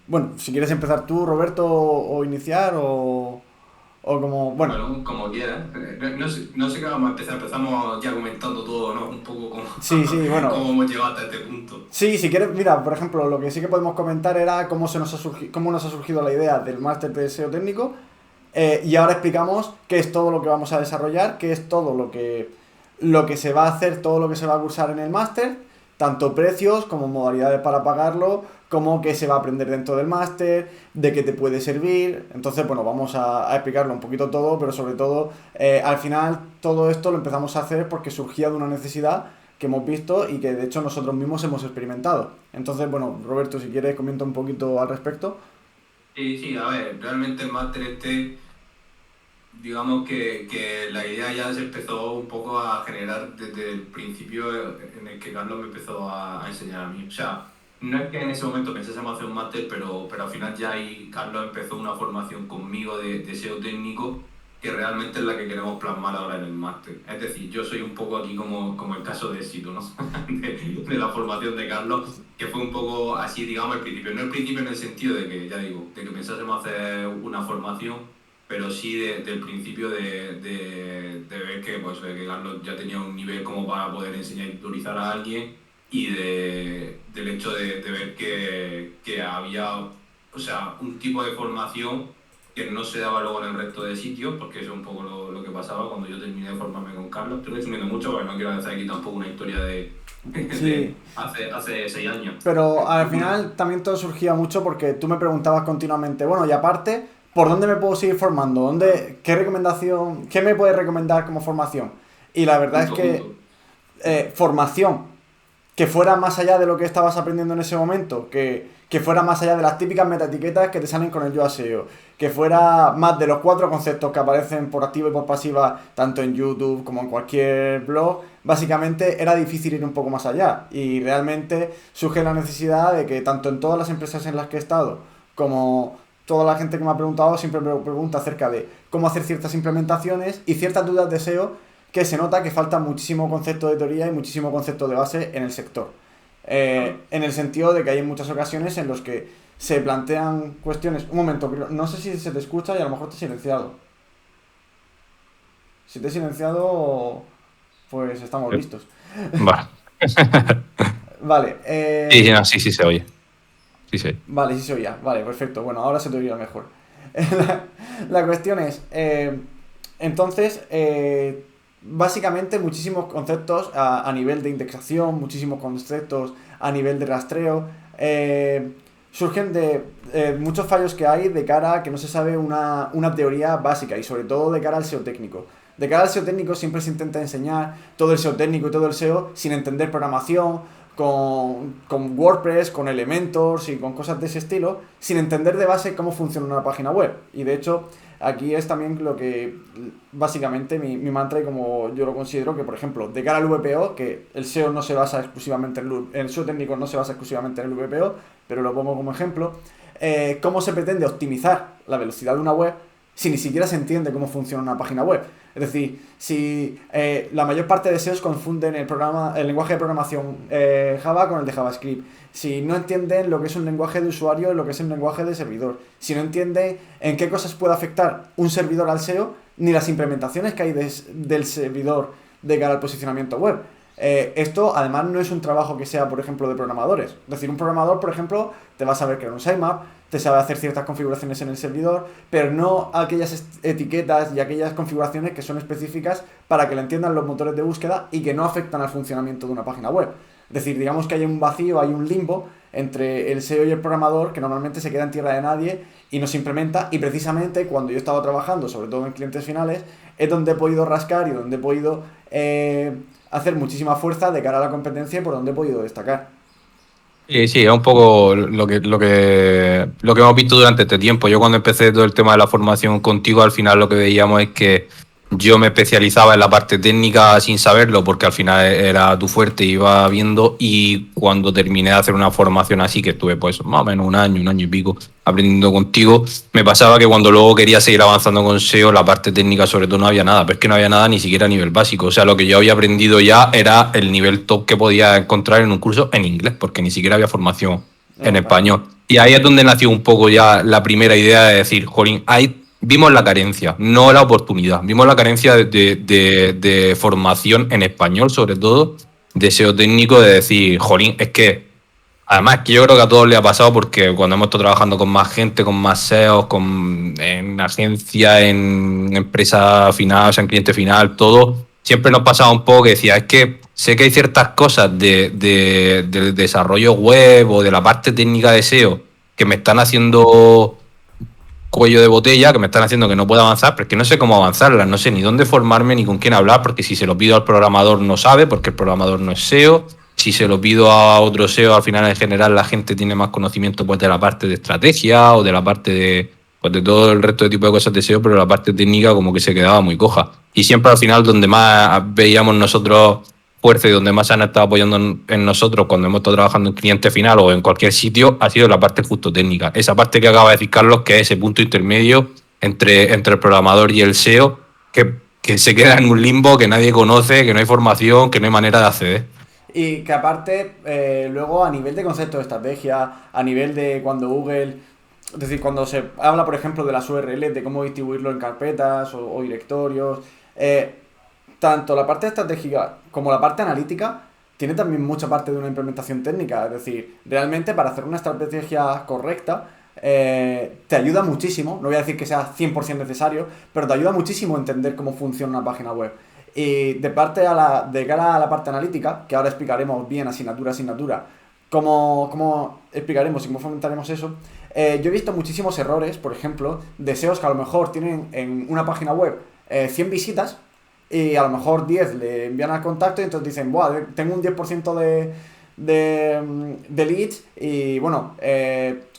Bueno, si quieres empezar tú, Roberto, o iniciar, o como, bueno, Bueno, como quieras. No sé qué vamos a empezar. Empezamos ya comentando todo, ¿no? Un poco como, sí, sí, bueno, cómo hemos llegado hasta este punto. sí, si quieres, mira, por ejemplo, lo que sí que podemos comentar era cómo nos ha surgido la idea del máster de SEO técnico, y ahora explicamos qué es todo lo que vamos a desarrollar, qué es todo lo que se va a hacer, todo lo que se va a cursar en el máster, tanto precios como modalidades para pagarlo, como qué se va a aprender dentro del máster, de qué te puede servir. Entonces, bueno, vamos a explicarlo un poquito todo, pero sobre todo, al final, todo esto lo empezamos a hacer porque surgía de una necesidad que hemos visto y que de hecho nosotros mismos hemos experimentado. Entonces, bueno, Roberto, si quieres, comenta un poquito al respecto. Sí, sí, a ver, realmente el máster este, digamos que la idea ya se empezó un poco a generar desde el principio en el que Carlos me empezó a enseñar a mí. O sea, no es que en ese momento pensásemos hacer un máster, pero al final ya ahí Carlos empezó una formación conmigo de SEO técnico que realmente es la que queremos plasmar ahora en el máster. Es decir, yo soy un poco aquí como el caso de éxito, ¿no? de la formación de Carlos, que fue un poco así, digamos, el principio. No el principio en el sentido de que, ya digo, de que pensásemos hacer una formación, pero sí del principio de ver que, pues, que Carlos ya tenía un nivel como para poder enseñar y tutorizar a alguien y del hecho de ver que había, o sea, un tipo de formación que no se daba luego en el resto de sitios, porque eso es un poco lo que pasaba cuando yo terminé de formarme con Carlos. Estoy resumiendo mucho, porque no quiero hacer aquí tampoco una historia Sí, de hace 6 años. pero al final también todo surgía mucho porque tú me preguntabas continuamente, bueno, y aparte, ¿por dónde me puedo seguir formando? ¿Qué recomendación, qué me puedes recomendar como formación? Y la verdad es Justo, que justo. formación que fuera más allá de lo que estabas aprendiendo en ese momento, que fuera más allá de las típicas metaetiquetas que te salen con el yo SEO, que fuera más de los cuatro conceptos que aparecen por activa y por pasiva, tanto en YouTube como en cualquier blog, básicamente era difícil ir un poco más allá. Y realmente surge la necesidad de que tanto en todas las empresas en las que he estado, como toda la gente que me ha preguntado, siempre me pregunta acerca de cómo hacer ciertas implementaciones y ciertas dudas de SEO que se nota que falta muchísimo concepto de teoría y muchísimo concepto de base en el sector. Claro. En el sentido de que hay muchas ocasiones en los que se plantean cuestiones. Un momento, no sé si se te escucha y a lo mejor te he silenciado. Si te he silenciado, pues estamos listos. Vale. Vale, Sí, sí, no, sí, sí se oye. Sí, sí. vale, sí se oía. Vale, perfecto. Bueno, ahora se te oirá mejor. la, la cuestión es, entonces, básicamente muchísimos conceptos a nivel de indexación, muchísimos conceptos a nivel de rastreo, surgen de muchos fallos que hay de cara a que no se sabe una teoría básica y sobre todo de cara al SEO técnico. De cara al SEO técnico siempre se intenta enseñar todo el SEO técnico y todo el SEO sin entender programación, con WordPress, con Elementors y con cosas de ese estilo, sin entender de base cómo funciona una página web. Y de hecho, aquí es también lo que, básicamente, mi mantra y como yo lo considero, que por ejemplo, de cara al VPO, que el SEO no se basa exclusivamente el SEO técnico no se basa exclusivamente en el VPO, pero lo pongo como ejemplo, cómo se pretende optimizar la velocidad de una web si ni siquiera se entiende cómo funciona una página web. Es decir, si la mayor parte de SEOs confunden el lenguaje de programación Java con el de JavaScript, si no entienden lo que es un lenguaje de usuario y lo que es un lenguaje de servidor, si no entienden en qué cosas puede afectar un servidor al SEO, ni las implementaciones que hay del servidor de cara al posicionamiento web. Esto además no es un trabajo que sea, por ejemplo, de programadores. Es decir, un programador, por ejemplo, te va a saber crear un sitemap, te sabe hacer ciertas configuraciones en el servidor, pero no aquellas etiquetas y aquellas configuraciones que son específicas para que lo entiendan los motores de búsqueda y que no afectan al funcionamiento de una página web. Es decir, digamos que hay un vacío, hay un limbo entre el SEO y el programador que normalmente se queda en tierra de nadie y no se implementa, y precisamente cuando yo he estado trabajando, sobre todo en clientes finales, es donde he podido rascar y donde he podido hacer muchísima fuerza de cara a la competencia y por donde he podido destacar. Sí, sí, es un poco lo que hemos visto durante este tiempo. Yo cuando empecé todo el tema de la formación contigo, al final lo que veíamos es que yo me especializaba en la parte técnica sin saberlo, porque al final era tu fuerte, iba viendo, y cuando terminé de hacer una formación así, que estuve pues más o menos un año y pico aprendiendo contigo, me pasaba que cuando luego quería seguir avanzando con SEO, la parte técnica sobre todo no había nada, pero es que no había nada ni siquiera a nivel básico. O sea, lo que yo había aprendido ya era el nivel top que podía encontrar en un curso en inglés, porque ni siquiera había formación en Claro. español. Y ahí es donde nació un poco ya la primera idea de decir, jolín, ahí vimos la carencia, no la oportunidad. Vimos la carencia de formación en español, sobre todo, de SEO técnico, de decir, jolín, es que, además, que yo creo que a todos le ha pasado porque cuando hemos estado trabajando con más gente, con más SEOs, en agencia, en empresa final, o sea, en cliente final, todo, siempre nos pasaba un poco que decía, es que sé que hay ciertas cosas del desarrollo web o de la parte técnica de SEO que me están haciendo cuello de botella, que me están haciendo que no pueda avanzar, pero es que no sé cómo avanzarlas, no sé ni dónde formarme ni con quién hablar, porque si se lo pido al programador no sabe, porque el programador no es SEO. Si se lo pido a otro SEO, al final en general la gente tiene más conocimiento pues de la parte de estrategia o de la parte de todo el resto de tipo de cosas de SEO, pero la parte técnica como que se quedaba muy coja. Y siempre al final donde más veíamos nosotros fuerza y donde más se han estado apoyando en nosotros cuando hemos estado trabajando en cliente final o en cualquier sitio ha sido la parte justo técnica. Esa parte que acaba de decir Carlos, que es ese punto intermedio entre el programador y el SEO, que se queda en un limbo, que nadie conoce, que no hay formación, que no hay manera de acceder. Y que aparte, luego a nivel de concepto de estrategia, a nivel de cuando Google, es decir, cuando se habla, por ejemplo, de las URLs, de cómo distribuirlo en carpetas o directorios, eh, tanto la parte estratégica como la parte analítica tiene también mucha parte de una implementación técnica. Es decir, realmente para hacer una estrategia correcta te ayuda muchísimo, no voy a decir que sea 100% necesario, pero te ayuda muchísimo a entender cómo funciona una página web. Y de cara a la parte analítica, que ahora explicaremos bien asignatura a asignatura, cómo explicaremos y cómo fomentaremos eso, yo he visto muchísimos errores, por ejemplo, de SEOs que a lo mejor tienen en una página web 100 visitas y a lo mejor 10 le envían al contacto y entonces dicen, buah, tengo un 10% de leads y bueno,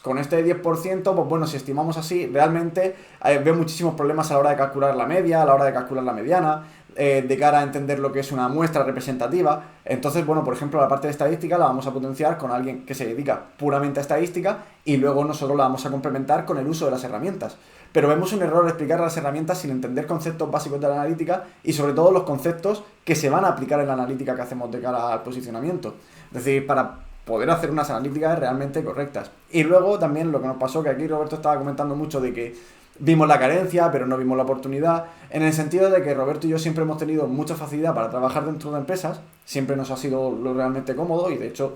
con este 10%, pues bueno, si estimamos así, realmente veo muchísimos problemas a la hora de calcular la media, a la hora de calcular la mediana, de cara a entender lo que es una muestra representativa. Entonces, bueno, por ejemplo, la parte de estadística la vamos a potenciar con alguien que se dedica puramente a estadística y luego nosotros la vamos a complementar con el uso de las herramientas. Pero vemos un error explicar las herramientas sin entender conceptos básicos de la analítica y sobre todo los conceptos que se van a aplicar en la analítica que hacemos de cara al posicionamiento. Es decir, para poder hacer unas analíticas realmente correctas. Y luego también lo que nos pasó, que aquí Roberto estaba comentando mucho de que vimos la carencia, pero no vimos la oportunidad, en el sentido de que Roberto y yo siempre hemos tenido mucha facilidad para trabajar dentro de empresas, siempre nos ha sido lo realmente cómodo y de hecho,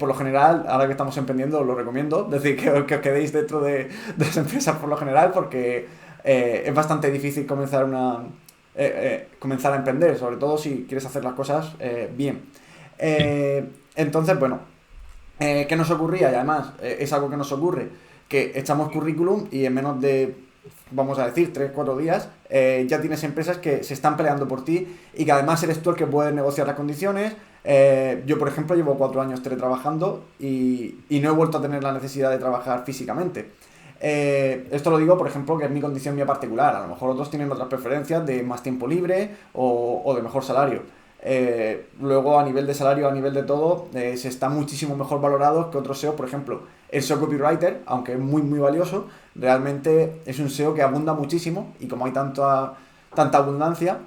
por lo general, ahora que estamos emprendiendo, lo recomiendo, es decir, que os quedéis dentro de las empresas por lo general, porque es bastante difícil comenzar a emprender, sobre todo si quieres hacer las cosas bien. Entonces, bueno, ¿qué nos ocurría? Y además, es algo que nos ocurre, que echamos currículum y en menos de, vamos a decir, 3 4 días, ya tienes empresas que se están peleando por ti y que además eres tú el que puede negociar las condiciones. Yo, por ejemplo, llevo 4 años teletrabajando y no he vuelto a tener la necesidad de trabajar físicamente. Esto lo digo, por ejemplo, que es mi condición mía particular. A lo mejor otros tienen otras preferencias de más tiempo libre o de mejor salario. Luego a nivel de salario, a nivel de todo, se está muchísimo mejor valorado que otros SEO. Por ejemplo, el SEO Copywriter, aunque es muy muy valioso, realmente es un SEO que abunda muchísimo y como hay tanta abundancia,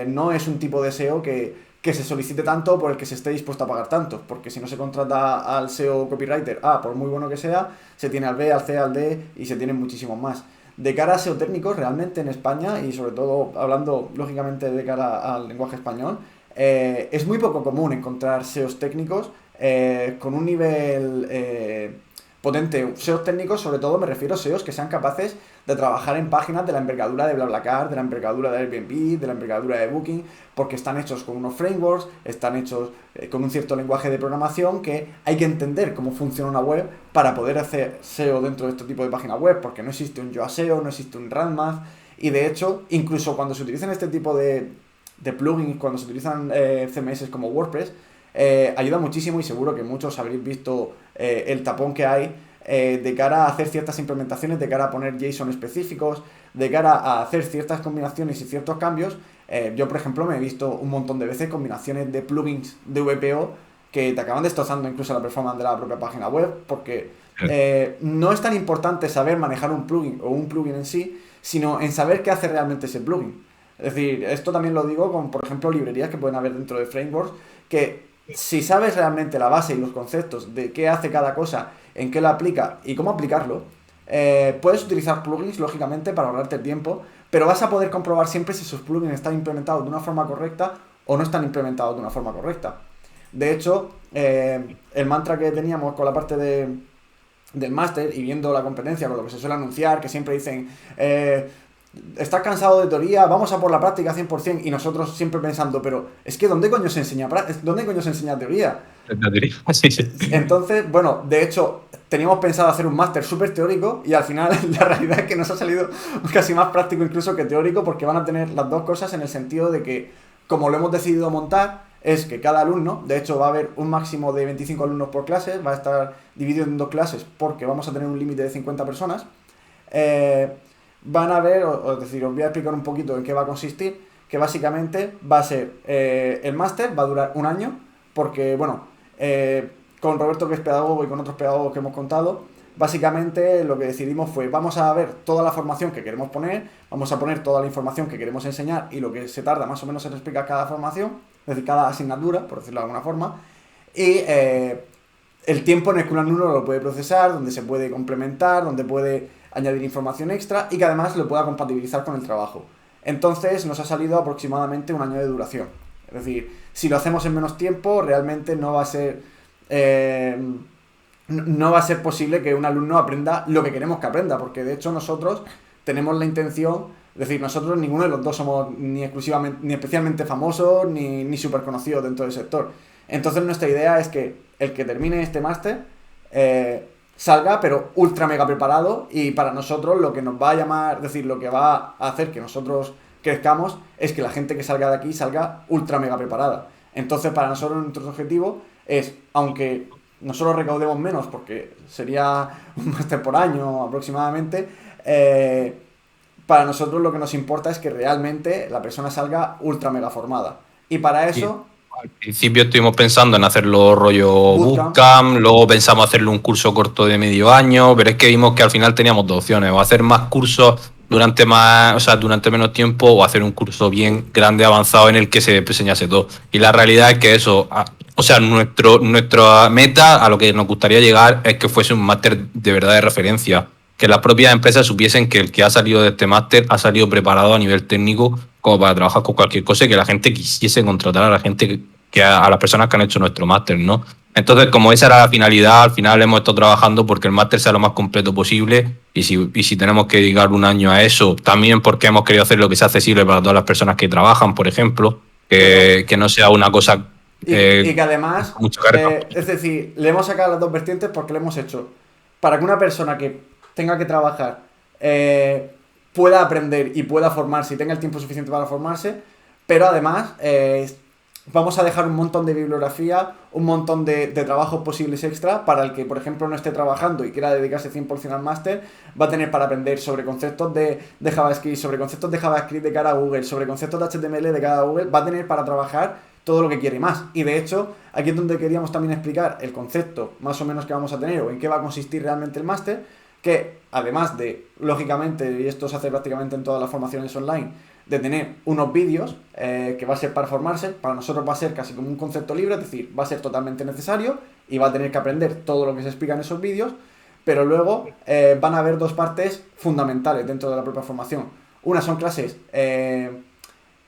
no es un tipo de SEO que se solicite tanto por el que se esté dispuesto a pagar tanto, porque si no se contrata al SEO Copywriter A, por muy bueno que sea, se tiene al B, al C, al D y se tienen muchísimos más. De cara a SEO técnicos, realmente en España, y sobre todo hablando lógicamente de cara al lenguaje español, es muy poco común encontrar SEOs técnicos con un nivel potente. SEOs técnicos, sobre todo me refiero a SEOs que sean capaces de trabajar en páginas de la envergadura de BlaBlaCar, de la envergadura de Airbnb, de la envergadura de Booking, porque están hechos con unos frameworks, están hechos con un cierto lenguaje de programación que hay que entender cómo funciona una web para poder hacer SEO dentro de este tipo de página web, porque no existe un Yoast SEO, no existe un Rank Math, y de hecho, incluso cuando se utilizan este tipo de plugins, cuando se utilizan CMS como WordPress, ayuda muchísimo y seguro que muchos habréis visto el tapón que hay de cara a hacer ciertas implementaciones, de cara a poner JSON específicos, de cara a hacer ciertas combinaciones y ciertos cambios. Yo, por ejemplo, me he visto un montón de veces combinaciones de plugins de VPO que te acaban destrozando incluso la performance de la propia página web, porque no es tan importante saber manejar un plugin o un plugin en sí, sino en saber qué hace realmente ese plugin. Es decir, esto también lo digo con, por ejemplo, librerías que pueden haber dentro de frameworks que si sabes realmente la base y los conceptos de qué hace cada cosa, en qué lo aplica y cómo aplicarlo, puedes utilizar plugins, lógicamente, para ahorrarte tiempo, pero vas a poder comprobar siempre si esos plugins están implementados de una forma correcta o no están implementados de una forma correcta. De hecho, el mantra que teníamos con la parte del máster y viendo la competencia, con lo que se suele anunciar, que siempre dicen, estás cansado de teoría, vamos a por la práctica 100%, y nosotros siempre pensando, pero es que ¿dónde coño se enseña, dónde coño se enseña teoría? Sí, sí. Entonces, bueno, de hecho, teníamos pensado hacer un máster súper teórico y al final la realidad es que nos ha salido casi más práctico incluso que teórico, porque van a tener las dos cosas en el sentido de que, como lo hemos decidido montar, es que cada alumno, de hecho va a haber un máximo de 25 alumnos por clase, va a estar dividido en dos clases porque vamos a tener un límite de 50 personas. Eh, Van a ver, es decir, os voy a explicar un poquito en qué va a consistir, que básicamente va a ser el máster, va a durar un año, porque, bueno, con Roberto, que es pedagogo, y con otros pedagogos que hemos contado, básicamente lo que decidimos fue, vamos a ver toda la formación que queremos poner, vamos a poner toda la información que queremos enseñar y lo que se tarda más o menos en explicar cada formación, es decir, cada asignatura, por decirlo de alguna forma, y el tiempo en el que un alumno lo puede procesar, donde se puede complementar, donde puede añadir información extra y que además lo pueda compatibilizar con el trabajo. Entonces nos ha salido aproximadamente un año de duración. Es decir, si lo hacemos en menos tiempo, realmente no va a ser no va a ser posible que un alumno aprenda lo que queremos que aprenda, porque de hecho nosotros tenemos la intención, es decir, nosotros ninguno de los dos somos ni exclusivamente, ni especialmente famosos, ni súper conocidos dentro del sector. Entonces nuestra idea es que el que termine este máster salga, pero ultra mega preparado, y para nosotros lo que nos va a llamar, es decir, lo que va a hacer que nosotros crezcamos es que la gente que salga de aquí salga ultra mega preparada. Entonces para nosotros nuestro objetivo es, aunque nosotros recaudemos menos, porque sería un máster por año aproximadamente, para nosotros lo que nos importa es que realmente la persona salga ultra mega formada. Y para Sí. eso, Al principio estuvimos pensando en hacerlo rollo bootcamp, bootcamp, luego pensamos hacerlo un curso corto de medio año, pero es que vimos que al final teníamos dos opciones, o hacer más cursos durante más, o sea, durante menos tiempo, o hacer un curso bien grande, avanzado, en el que se enseñase todo. Y la realidad es que eso, o sea, nuestra meta, a lo que nos gustaría llegar, es que fuese un máster de verdad de referencia, que las propias empresas supiesen que el que ha salido de este máster ha salido preparado a nivel técnico como para trabajar con cualquier cosa, y que la gente quisiese contratar a la gente a las personas que han hecho nuestro máster, ¿no? Entonces, como esa era la finalidad, al final hemos estado trabajando porque el máster sea lo más completo posible, y si tenemos que dedicar un año a eso, también porque hemos querido hacer lo que sea accesible para todas las personas que trabajan, por ejemplo, pero que no sea una cosa y que además, con mucha carga. es decir, le hemos sacado las dos vertientes porque le hemos hecho para que una persona que tenga que trabajar pueda aprender y pueda formarse y tenga el tiempo suficiente para formarse, pero además vamos a dejar un montón de bibliografía, un montón de trabajos posibles extra para el que, por ejemplo, no esté trabajando y quiera dedicarse 100% al máster, va a tener para aprender sobre conceptos de JavaScript, sobre conceptos de JavaScript de cara a Google, sobre conceptos de HTML de cara a Google, va a tener para trabajar todo lo que quiere y más. Y de hecho, aquí es donde queríamos también explicar el concepto más o menos que vamos a tener o en qué va a consistir realmente el máster, que además de, lógicamente, y esto se hace prácticamente en todas las formaciones online, de tener unos vídeos que va a ser para formarse, para nosotros va a ser casi como un concepto libre, es decir, va a ser totalmente necesario y va a tener que aprender todo lo que se explica en esos vídeos, pero luego van a haber dos partes fundamentales dentro de la propia formación. Una son clases,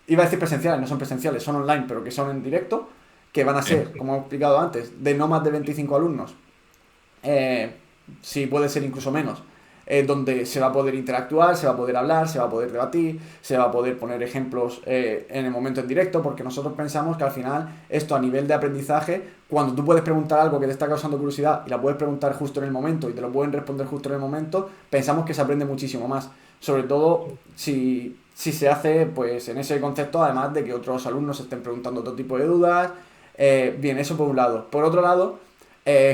iba a decir presenciales, no son presenciales, son online, pero que son en directo, que van a ser, como he explicado antes, de no más de 25 alumnos, si puede ser incluso menos, donde se va a poder interactuar, se va a poder hablar, se va a poder debatir, se va a poder poner ejemplos en el momento en directo, porque nosotros pensamos que al final esto a nivel de aprendizaje, cuando tú puedes preguntar algo que te está causando curiosidad y la puedes preguntar justo en el momento y te lo pueden responder justo en el momento, pensamos que se aprende muchísimo más, sobre todo si se hace pues en ese concepto, además de que otros alumnos estén preguntando otro tipo de dudas. Bien, eso por un lado. Por otro lado,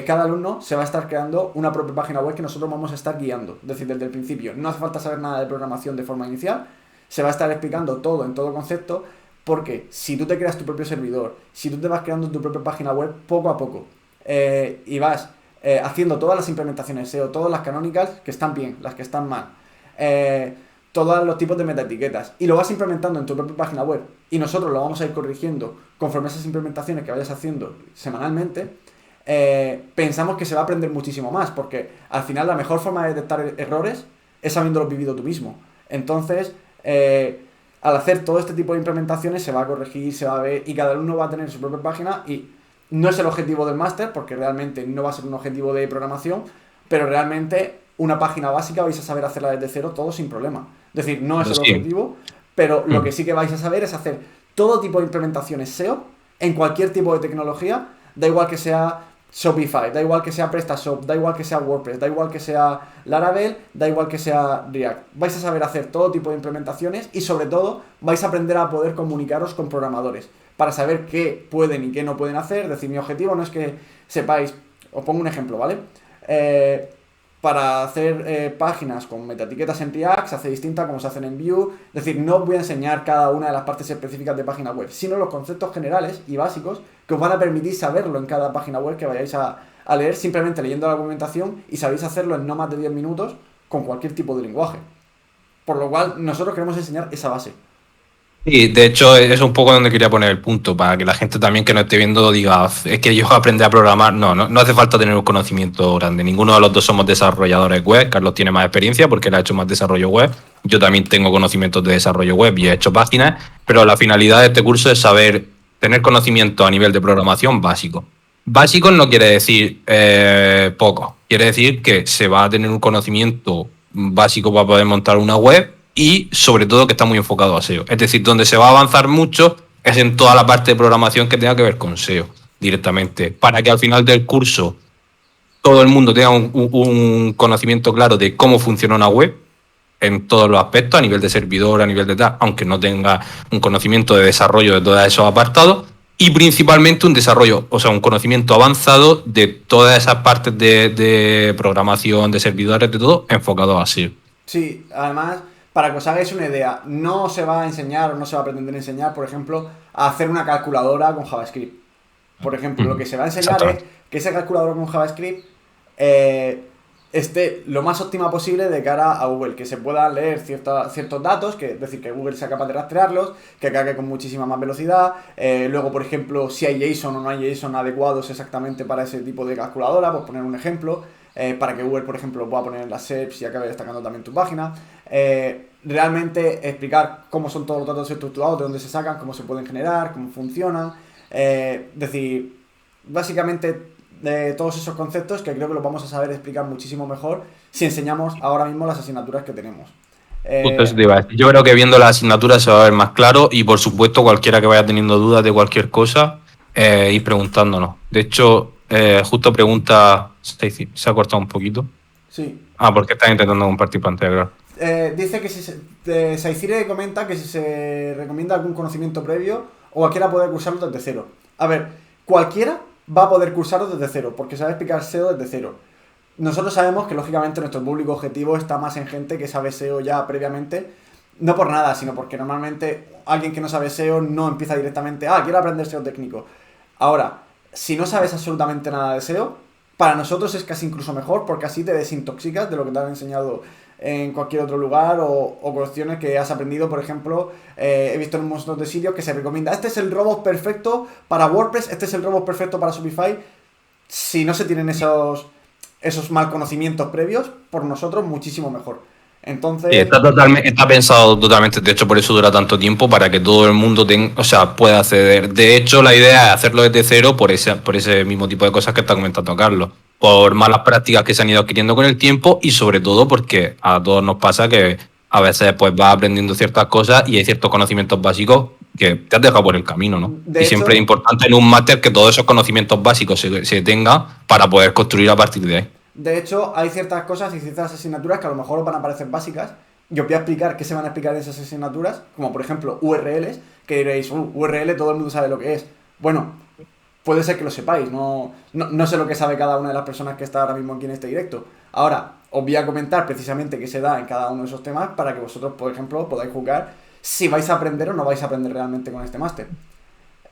cada alumno se va a estar creando una propia página web que nosotros vamos a estar guiando, es decir, desde el principio. No hace falta saber nada de programación de forma inicial, se va a estar explicando todo en todo concepto, porque si tú te creas tu propio servidor, si tú te vas creando tu propia página web poco a poco, y vas haciendo todas las implementaciones SEO, todas las canónicas, que están bien, las que están mal, todos los tipos de metaetiquetas y lo vas implementando en tu propia página web y nosotros lo vamos a ir corrigiendo conforme a esas implementaciones que vayas haciendo semanalmente, pensamos que se va a aprender muchísimo más, porque al final la mejor forma de detectar errores es habiéndolos vivido tú mismo. Entonces, al hacer todo este tipo de implementaciones se va a corregir, se va a ver y cada uno va a tener su propia página y no es el objetivo del máster, porque realmente no va a ser un objetivo de programación, pero realmente una página básica vais a saber hacerla desde cero todo sin problema. Es decir, no es Pero el sí. objetivo, pero lo que Mm. sí que vais a saber es hacer todo tipo de implementaciones SEO en cualquier tipo de tecnología, da igual que sea Shopify, da igual que sea PrestaShop, da igual que sea WordPress, da igual que sea Laravel, da igual que sea React. Vais a saber hacer todo tipo de implementaciones y sobre todo vais a aprender a poder comunicaros con programadores para saber qué pueden y qué no pueden hacer. Es decir, mi objetivo no es que sepáis, os pongo un ejemplo, ¿vale? Eh, para hacer páginas con metaetiquetas en React se hace distinta como se hacen en Vue. Es decir, no os voy a enseñar cada una de las partes específicas de página web, sino los conceptos generales y básicos que os van a permitir saberlo en cada página web que vayáis a leer simplemente leyendo la documentación y sabéis hacerlo en no más de 10 minutos con cualquier tipo de lenguaje. Por lo cual, nosotros queremos enseñar esa base. Sí, de hecho, es un poco donde quería poner el punto, para que la gente también que no esté viendo diga, es que yo aprendí a programar. No, no, no hace falta tener un conocimiento grande. Ninguno de los dos somos desarrolladores web. Carlos tiene más experiencia porque él ha hecho más desarrollo web. Yo también tengo conocimientos de desarrollo web y he hecho páginas, pero la finalidad de este curso es saber tener conocimiento a nivel de programación básico. Básico no quiere decir poco, quiere decir que se va a tener un conocimiento básico para poder montar una web y sobre todo que está muy enfocado a SEO. Es decir, donde se va a avanzar mucho es en toda la parte de programación que tenga que ver con SEO directamente, para que al final del curso todo el mundo tenga un conocimiento claro de cómo funciona una web en todos los aspectos, a nivel de servidor, a nivel de tal, aunque no tenga un conocimiento de desarrollo de todos esos apartados, y principalmente un desarrollo, o sea, un conocimiento avanzado de todas esas partes de programación, de servidores, de todo, enfocado a SEO. Sí, además, para que os hagáis una idea, no se va a enseñar o no se va a pretender enseñar, por ejemplo, a hacer una calculadora con JavaScript. Por ejemplo, lo que se va a enseñar es Exactamente. que esa calculadora con JavaScript eh, esté lo más óptima posible de cara a Google, que se puedan leer ciertos datos, que es decir, que Google sea capaz de rastrearlos, que cargue con muchísima más velocidad. Luego, por ejemplo, si hay JSON o no hay JSON adecuados exactamente para ese tipo de calculadora, por poner un ejemplo, para que Google, por ejemplo, pueda poner en las SERPs y acabe destacando también tu página. Realmente explicar cómo son todos los datos estructurados, de dónde se sacan, cómo se pueden generar, cómo funcionan. Decir, básicamente de todos esos conceptos que creo que los vamos a saber explicar muchísimo mejor si enseñamos ahora mismo las asignaturas que tenemos. Justo eso te Eh, iba a decir. Yo creo que viendo las asignaturas se va a ver más claro y por supuesto cualquiera que vaya teniendo dudas de cualquier cosa, ir preguntándonos. De hecho, justo pregunta, se ha cortado un poquito. sí. Ah, porque estás intentando compartir pantalla, claro. Dice que si Saicire comenta que si se recomienda algún conocimiento previo o cualquiera puede cursarlo desde cero. A ver, cualquiera va a poder cursarlo desde cero porque sabe explicar SEO desde cero. Nosotros sabemos que lógicamente nuestro público objetivo está más en gente que sabe SEO ya previamente, no por nada, sino porque normalmente alguien que no sabe SEO no empieza directamente, quiero aprender SEO técnico. Ahora, si no sabes absolutamente nada de SEO, para nosotros es casi incluso mejor porque así te desintoxicas de lo que te han enseñado en cualquier otro lugar o cuestiones que has aprendido, por ejemplo, he visto en un montón de sitios que se recomienda, este es el robot perfecto para WordPress, este es el robot perfecto para Shopify. Si no se tienen esos mal conocimientos previos, por nosotros muchísimo mejor. Sí, Entonces, está totalmente, está pensado totalmente, de hecho por eso dura tanto tiempo, para que todo el mundo o sea, pueda acceder. De hecho, la idea es hacerlo desde cero por ese mismo tipo de cosas que está comentando Carlos, por malas prácticas que se han ido adquiriendo con el tiempo y sobre todo porque a todos nos pasa que a veces pues vas aprendiendo ciertas cosas y hay ciertos conocimientos básicos que te has dejado por el camino, ¿no? de Y siempre es hecho, importante en un máster que todos esos conocimientos básicos se tengan para poder construir a partir de ahí. de hecho, hay ciertas cosas y ciertas asignaturas que a lo mejor os van a parecer básicas. Yo os voy a explicar qué se van a explicar en esas asignaturas, como por ejemplo URLs, que diréis, URL todo el mundo sabe lo que es. Bueno, puede ser que lo sepáis, no sé lo que sabe cada una de las personas que está ahora mismo aquí en este directo. Ahora, os voy a comentar precisamente qué se da en cada uno de esos temas para que vosotros, por ejemplo, podáis juzgar si vais a aprender o no vais a aprender realmente con este máster.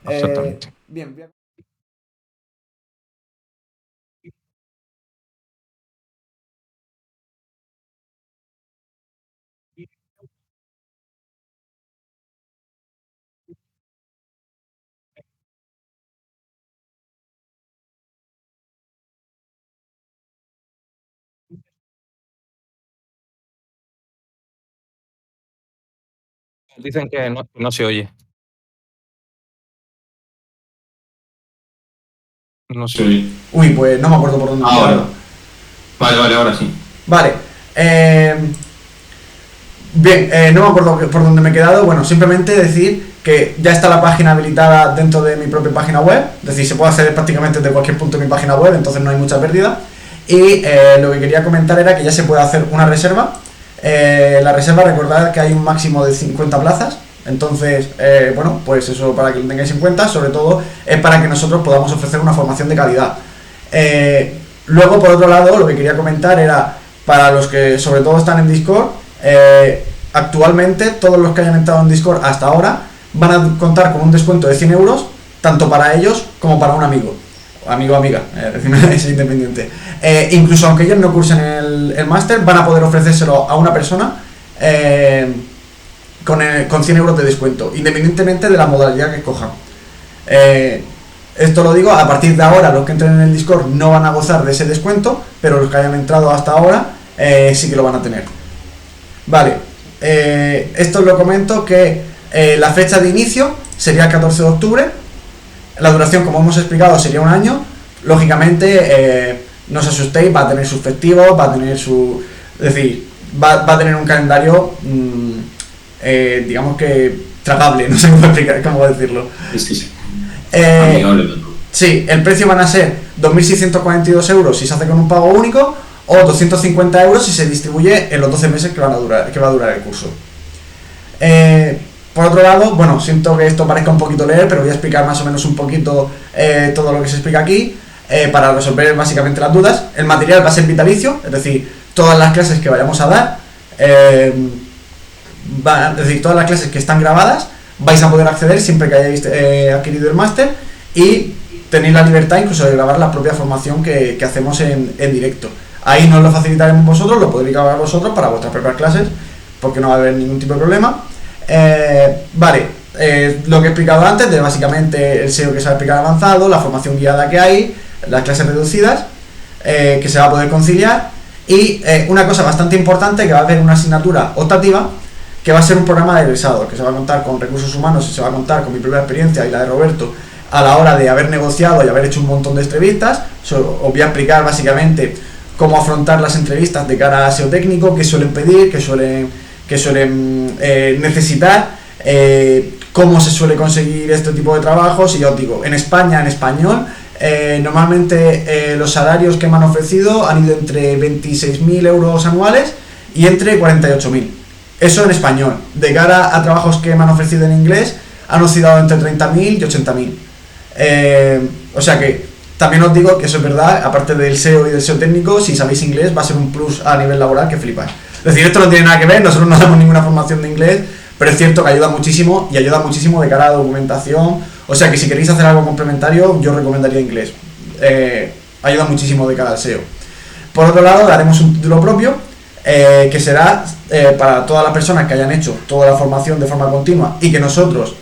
Exactamente. Bien, bien. Dicen que no se oye. No se oye. Uy, pues no me acuerdo por dónde me he quedado. Vale, ahora sí. Vale. Bien, no me acuerdo por dónde me he quedado. Bueno, simplemente decir que ya está la página habilitada dentro de mi propia página web. Es decir, se puede acceder prácticamente desde cualquier punto de mi página web, entonces no hay mucha pérdida. Y lo que quería comentar era que ya se puede hacer una reserva. La reserva, recordad que hay un máximo de 50 plazas. Entonces, bueno, pues eso para que lo tengáis en cuenta. Sobre todo es para que nosotros podamos ofrecer una formación de calidad. Luego, por otro lado, lo que quería comentar era para los que sobre todo están en Discord. Actualmente todos los que hayan entrado en Discord hasta ahora van a contar con un descuento de 100 euros, tanto para ellos como para un amigo o amiga, es independiente. Incluso aunque ellos no cursen el máster, van a poder ofrecérselo a una persona con 100 euros de descuento, independientemente de la modalidad que escojan. Esto lo digo, a partir de ahora los que entren en el Discord no van a gozar de ese descuento, pero los que hayan entrado hasta ahora sí que lo van a tener. Vale, esto lo comento que la fecha de inicio sería el 14 de octubre, la duración, como hemos explicado, sería un año. Lógicamente, no os asustéis, va a tener sus festivos, va a tener su... Es decir, va a tener un calendario, digamos que tragable, no sé cómo explicar, cómo decirlo. Sí. Amigable. Sí, el precio van a ser 2.642 euros si se hace con un pago único, o 250 euros si se distribuye en los 12 meses que va a durar el curso. Por otro lado, bueno, siento que esto parezca un poquito leer, pero voy a explicar más o menos un poquito todo lo que se explica aquí, para resolver básicamente las dudas. El material va a ser vitalicio, es decir, todas las clases que vayamos a dar, es decir, todas las clases que están grabadas, vais a poder acceder siempre que hayáis adquirido el máster, y tenéis la libertad incluso de grabar la propia formación que hacemos en directo. Ahí nos lo facilitaremos vosotros, lo podréis grabar vosotros para vuestras propias clases, porque no va a haber ningún tipo de problema. Vale, lo que he explicado antes, de básicamente el SEO que se va a explicar avanzado, la formación guiada que hay, las clases reducidas, que se va a poder conciliar, y una cosa bastante importante, que va a haber una asignatura optativa, que va a ser un programa de egresado, que se va a contar con recursos humanos y se va a contar con mi propia experiencia y la de Roberto a la hora de haber negociado y haber hecho un montón de entrevistas. Os voy a explicar básicamente cómo afrontar las entrevistas de cara a SEO técnico, qué suelen pedir, qué suelen necesitar, cómo se suele conseguir este tipo de trabajos. Y yo os digo, en España, en español, normalmente los salarios que me han ofrecido han ido entre 26.000 euros anuales y entre 48.000. Eso en español. De cara a trabajos que me han ofrecido en inglés, han oscilado entre 30.000 y 80.000. O sea que también os digo que eso es verdad, aparte del SEO y del SEO técnico, si sabéis inglés va a ser un plus a nivel laboral que flipas. Es decir, esto no tiene nada que ver, nosotros no damos ninguna formación de inglés, pero es cierto que ayuda muchísimo, y ayuda muchísimo de cara a la documentación. O sea que si queréis hacer algo complementario, yo recomendaría inglés. Ayuda muchísimo de cara al SEO. Por otro lado, daremos un título propio, que será para todas las personas que hayan hecho toda la formación de forma continua y que nosotros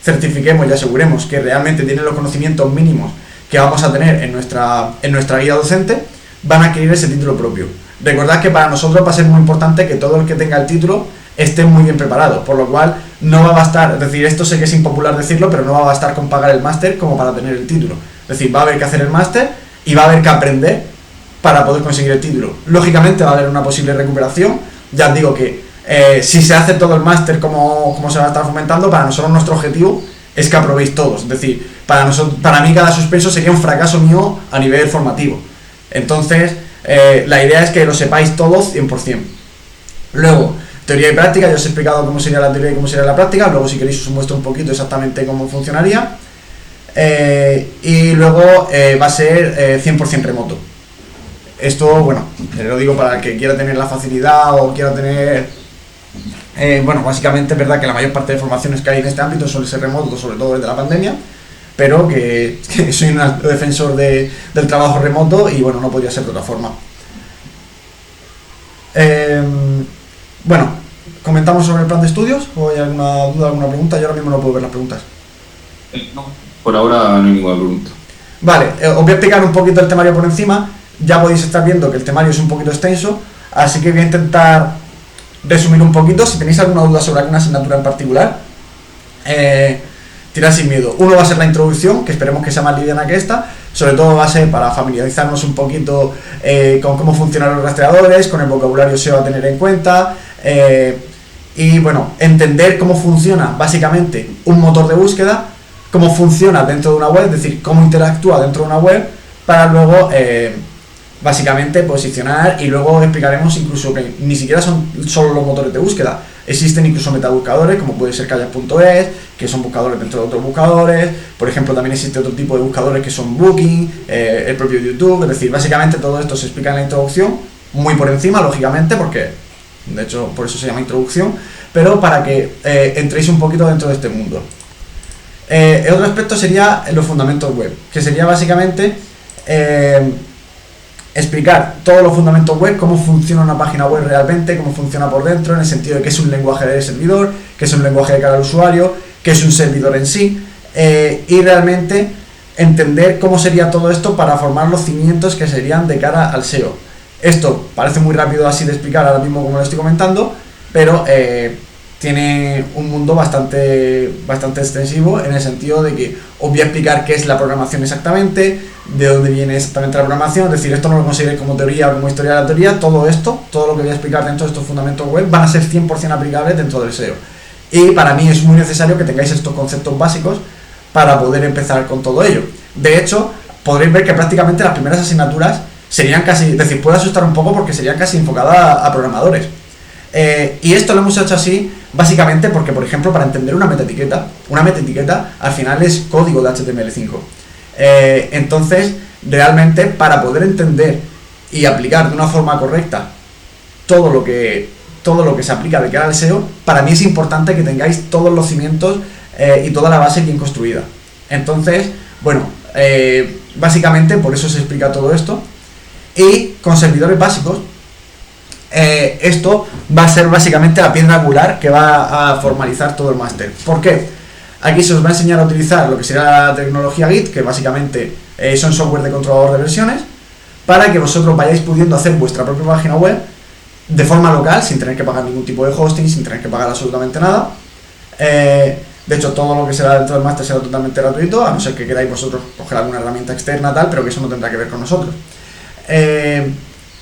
certifiquemos y aseguremos que realmente tienen los conocimientos mínimos que vamos a tener en nuestra guía docente, van a adquirir ese título propio. Recordad que para nosotros va a ser muy importante que todo el que tenga el título esté muy bien preparado, por lo cual no va a bastar, es decir, esto sé que es impopular decirlo, pero no va a bastar con pagar el máster como para tener el título. Es decir, va a haber que hacer el máster y va a haber que aprender para poder conseguir el título. Lógicamente va a haber una posible recuperación. Ya os digo que si se hace todo el máster como se va a estar fomentando, para nosotros nuestro objetivo es que aprobéis todos. Es decir, para mí cada suspenso sería un fracaso mío a nivel formativo. Entonces, la idea es que lo sepáis todos 100%. Luego, teoría y práctica, ya os he explicado cómo sería la teoría y cómo sería la práctica. Luego, si queréis, os muestro un poquito exactamente cómo funcionaría. Y luego va a ser 100% remoto. Esto, bueno, lo digo para el que quiera tener la facilidad o quiera tener... bueno, básicamente es verdad que la mayor parte de formaciones que hay en este ámbito suele ser remoto, sobre todo desde la pandemia, pero que soy un defensor del trabajo remoto y bueno, no podría ser de otra forma. Bueno, ¿comentamos sobre el plan de estudios? ¿O hay alguna duda, alguna pregunta? Yo ahora mismo no puedo ver las preguntas. No, por ahora no hay ninguna pregunta. Vale, os voy a explicar un poquito el temario por encima. Ya podéis estar viendo que el temario es un poquito extenso, así que voy a intentar resumir un poquito. Si tenéis alguna duda sobre alguna asignatura en particular, tirad sin miedo. Uno va a ser la introducción, que esperemos que sea más liviana que esta. Sobre todo va a ser para familiarizarnos un poquito con cómo funcionan los rastreadores, con el vocabulario SEO a tener en cuenta, y bueno, entender cómo funciona básicamente un motor de búsqueda, cómo funciona dentro de una web, es decir, cómo interactúa dentro de una web, para luego básicamente posicionar, y luego explicaremos incluso que ni siquiera son solo los motores de búsqueda, existen incluso metabuscadores como puede ser Kayak.es, que son buscadores dentro de otros buscadores. Por ejemplo, también existe otro tipo de buscadores que son Booking, el propio YouTube. Es decir, básicamente todo esto se explica en la introducción, muy por encima, lógicamente, porque de hecho por eso se llama introducción, pero para que entréis un poquito dentro de este mundo. El otro aspecto sería los fundamentos web, que sería básicamente explicar todos los fundamentos web, cómo funciona una página web realmente, cómo funciona por dentro, en el sentido de qué es un lenguaje de servidor, qué es un lenguaje de cara al usuario, qué es un servidor en sí, y realmente entender cómo sería todo esto para formar los cimientos que serían de cara al SEO. Esto parece muy rápido así de explicar ahora mismo como lo estoy comentando, pero tiene un mundo bastante extensivo, en el sentido de que os voy a explicar qué es la programación exactamente, de dónde viene exactamente la programación. Es decir, esto no lo consideréis como teoría o como historia de la teoría. Todo esto, todo lo que voy a explicar dentro de estos fundamentos web van a ser 100% aplicables dentro del SEO, y para mí es muy necesario que tengáis estos conceptos básicos para poder empezar con todo ello. De hecho, podréis ver que prácticamente las primeras asignaturas serían casi, es decir, puede asustar un poco porque serían casi enfocadas a programadores. Y esto lo hemos hecho así básicamente porque, por ejemplo, para entender una metaetiqueta al final es código de HTML5. Entonces, realmente, para poder entender y aplicar de una forma correcta todo lo que se aplica de cara al SEO, para mí es importante que tengáis todos los cimientos y toda la base bien construida. Entonces, bueno, básicamente por eso se explica todo esto. Y con servidores básicos, esto va a ser básicamente la piedra angular que va a formalizar todo el máster. ¿Por qué? Aquí se os va a enseñar a utilizar lo que será la tecnología Git, que básicamente son software de controlador de versiones, para que vosotros vayáis pudiendo hacer vuestra propia página web de forma local, sin tener que pagar ningún tipo de hosting, sin tener que pagar absolutamente nada. De hecho, todo lo que será dentro del máster será totalmente gratuito, a no ser que queráis vosotros coger alguna herramienta externa tal, pero que eso no tendrá que ver con nosotros.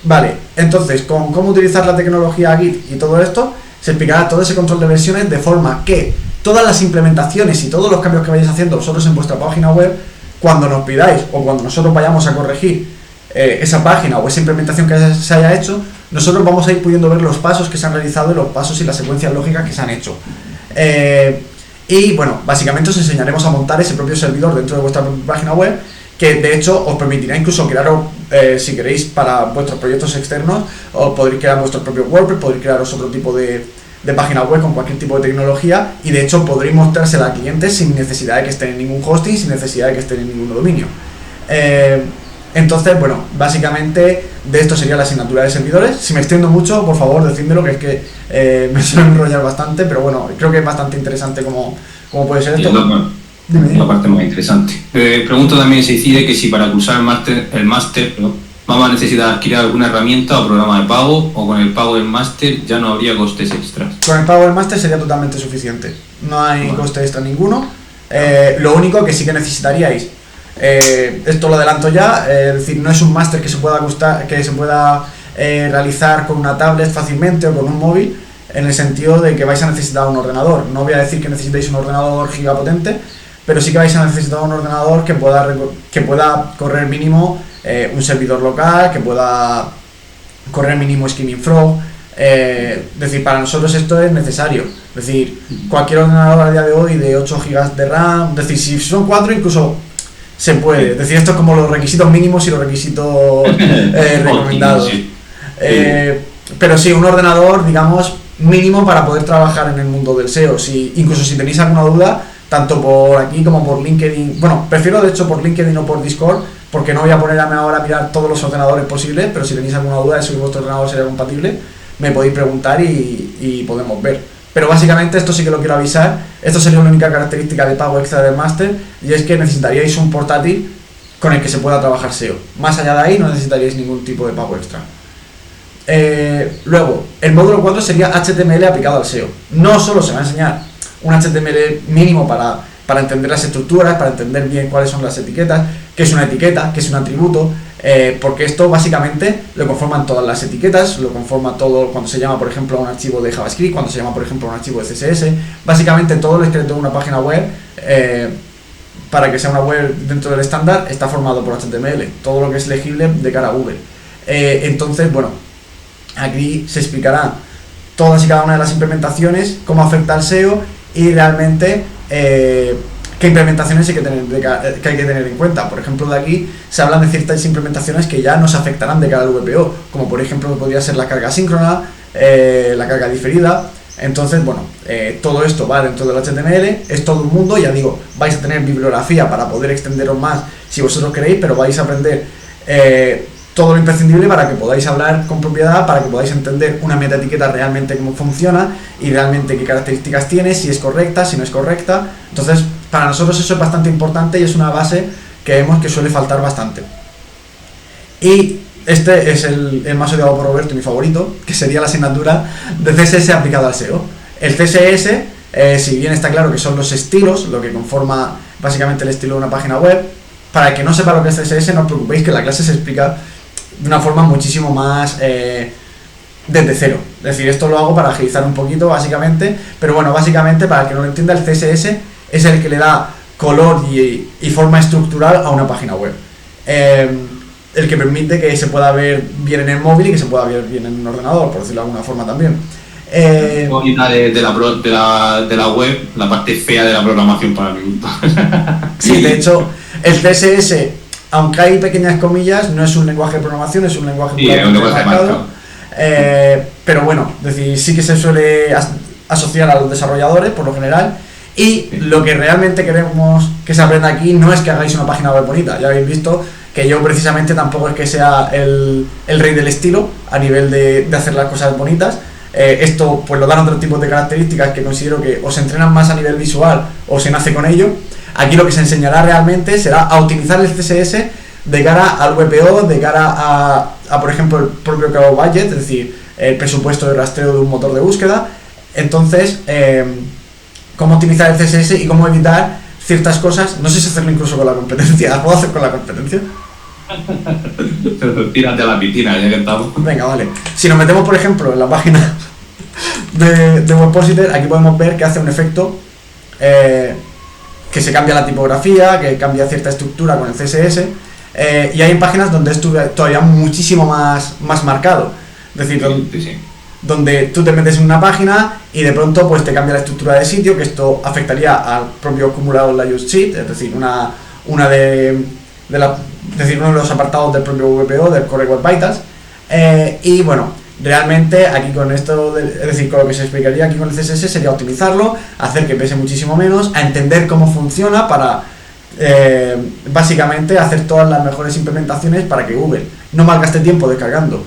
Vale, entonces, con cómo utilizar la tecnología Git y todo esto, se explicará todo ese control de versiones, de forma que todas las implementaciones y todos los cambios que vayáis haciendo vosotros en vuestra página web, cuando nos pidáis o cuando nosotros vayamos a corregir esa página o esa implementación que se haya hecho, nosotros vamos a ir pudiendo ver los pasos que se han realizado y los pasos y las secuencias lógicas que se han hecho. Y bueno, básicamente os enseñaremos a montar ese propio servidor dentro de vuestra página web, que de hecho os permitirá incluso crearos, si queréis, para vuestros proyectos externos, os podréis crear vuestro propio WordPress, podréis crearos otro tipo de página web con cualquier tipo de tecnología, y de hecho podréis mostrársela a clientes sin necesidad de que estén en ningún hosting, sin necesidad de que estén en ningún dominio. Entonces, bueno, básicamente de esto sería la asignatura de servidores. Si me extiendo mucho, por favor, decídmelo, que es que me suelo enrollar bastante, pero bueno, creo que es bastante interesante cómo puede ser esto. La parte más interesante. Pregunto también, se decide que si para cursar el máster, vamos a necesitar adquirir alguna herramienta o programa de pago, o con el pago del máster ya no habría costes extras. Con el pago del máster sería totalmente suficiente, no hay coste extra ninguno. Lo único que sí que necesitaríais, esto lo adelanto ya, es decir, no es un máster que se pueda realizar con una tablet fácilmente o con un móvil, en el sentido de que vais a necesitar un ordenador. No voy a decir que necesitéis un ordenador gigapotente, pero sí que vais a necesitar un ordenador que pueda correr mínimo un servidor local, que pueda correr mínimo Screaming Frog. Es decir, para nosotros esto es necesario. Es decir, cualquier ordenador a día de hoy de 8 GB de RAM, es decir, si son 4 incluso se puede. Es decir, esto es como los requisitos mínimos y los requisitos recomendados. Pero sí, un ordenador, digamos, mínimo para poder trabajar en el mundo del SEO. Incluso si tenéis alguna duda, tanto por aquí como por LinkedIn, bueno, prefiero de hecho por LinkedIn o por Discord, porque no voy a ponerme ahora a mirar todos los ordenadores posibles, pero si tenéis alguna duda de si vuestro ordenador sería compatible, me podéis preguntar y podemos ver. Pero básicamente esto sí que lo quiero avisar, esto sería una única característica de pago extra del máster, y es que necesitaríais un portátil con el que se pueda trabajar SEO. Más allá de ahí no necesitaríais ningún tipo de pago extra. Luego, el módulo 4 sería HTML aplicado al SEO. No solo se va a enseñar un HTML mínimo para entender las estructuras, para entender bien cuáles son las etiquetas, qué es una etiqueta, qué es un atributo, porque esto básicamente lo conforman todas las etiquetas, lo conforma todo cuando se llama, por ejemplo, a un archivo de JavaScript, cuando se llama, por ejemplo, a un archivo de CSS, básicamente todo el esqueleto de una página web, para que sea una web dentro del estándar, está formado por HTML, todo lo que es legible de cara a Google. Entonces, bueno, aquí se explicará todas y cada una de las implementaciones, cómo afecta al SEO y realmente qué implementaciones hay que tener en cuenta. Por ejemplo, de aquí se hablan de ciertas implementaciones que ya nos afectarán de cara al VPO, como por ejemplo podría ser la carga síncrona, la carga diferida. Entonces, bueno, todo esto va dentro del HTML, es todo un mundo, ya digo, vais a tener bibliografía para poder extenderos más si vosotros queréis, pero vais a aprender todo lo imprescindible para que podáis hablar con propiedad, para que podáis entender una metaetiqueta realmente cómo funciona y realmente qué características tiene, si es correcta, si no es correcta. Entonces, para nosotros eso es bastante importante y es una base que vemos que suele faltar bastante. Y este es el más odiado por Roberto y mi favorito, que sería la asignatura de CSS aplicado al SEO. El CSS, si bien está claro que son los estilos, lo que conforma básicamente el estilo de una página web, para el que no sepa lo que es CSS, no os preocupéis que la clase se explica de una forma muchísimo más desde cero. Es decir, esto lo hago para agilizar un poquito básicamente, pero bueno, básicamente para el que no lo entienda, el CSS es el que le da color y forma estructural a una página web. El que permite que se pueda ver bien en el móvil y que se pueda ver bien en un ordenador, por decirlo de alguna forma también. Bonita de la web, la parte fea de la programación para mi gusto. Sí, de hecho, el CSS, aunque hay pequeñas comillas, no es un lenguaje de programación, es un lenguaje marcado. Pero bueno, es decir, sí que se suele asociar a los desarrolladores por lo general. Y lo que realmente queremos que se aprenda aquí no es que hagáis una página web bonita. Ya habéis visto que yo precisamente tampoco es que sea el rey del estilo a nivel de hacer las cosas bonitas. Esto pues lo dan otros tipos de características que considero que o se entrenan más a nivel visual o se nace con ello. Aquí lo que se enseñará realmente será a optimizar el CSS de cara al VPO, de cara a por ejemplo, el propio Keyword Budget, es decir, el presupuesto de rastreo de un motor de búsqueda. Entonces, cómo optimizar el CSS y cómo evitar ciertas cosas. No sé si hacerlo incluso con la competencia. ¿Las puedo hacer con la competencia? Tírate a la piscina, ya que estamos. Venga, vale. Si nos metemos, por ejemplo, en la página de Webpositor, aquí podemos ver que hace un efecto que se cambia la tipografía, que cambia cierta estructura con el CSS, y hay páginas donde es todavía muchísimo más marcado. Es decir, donde tú te metes en una página y de pronto pues te cambia la estructura de sitio, que esto afectaría al propio acumulador layout sheet, es decir, uno de los apartados del propio VPO, del Core Web Vitals. Y bueno, realmente aquí con esto, es decir, con lo que se explicaría aquí con el CSS sería optimizarlo, hacer que pese muchísimo menos, a entender cómo funciona para básicamente hacer todas las mejores implementaciones para que Google no malgaste tiempo descargando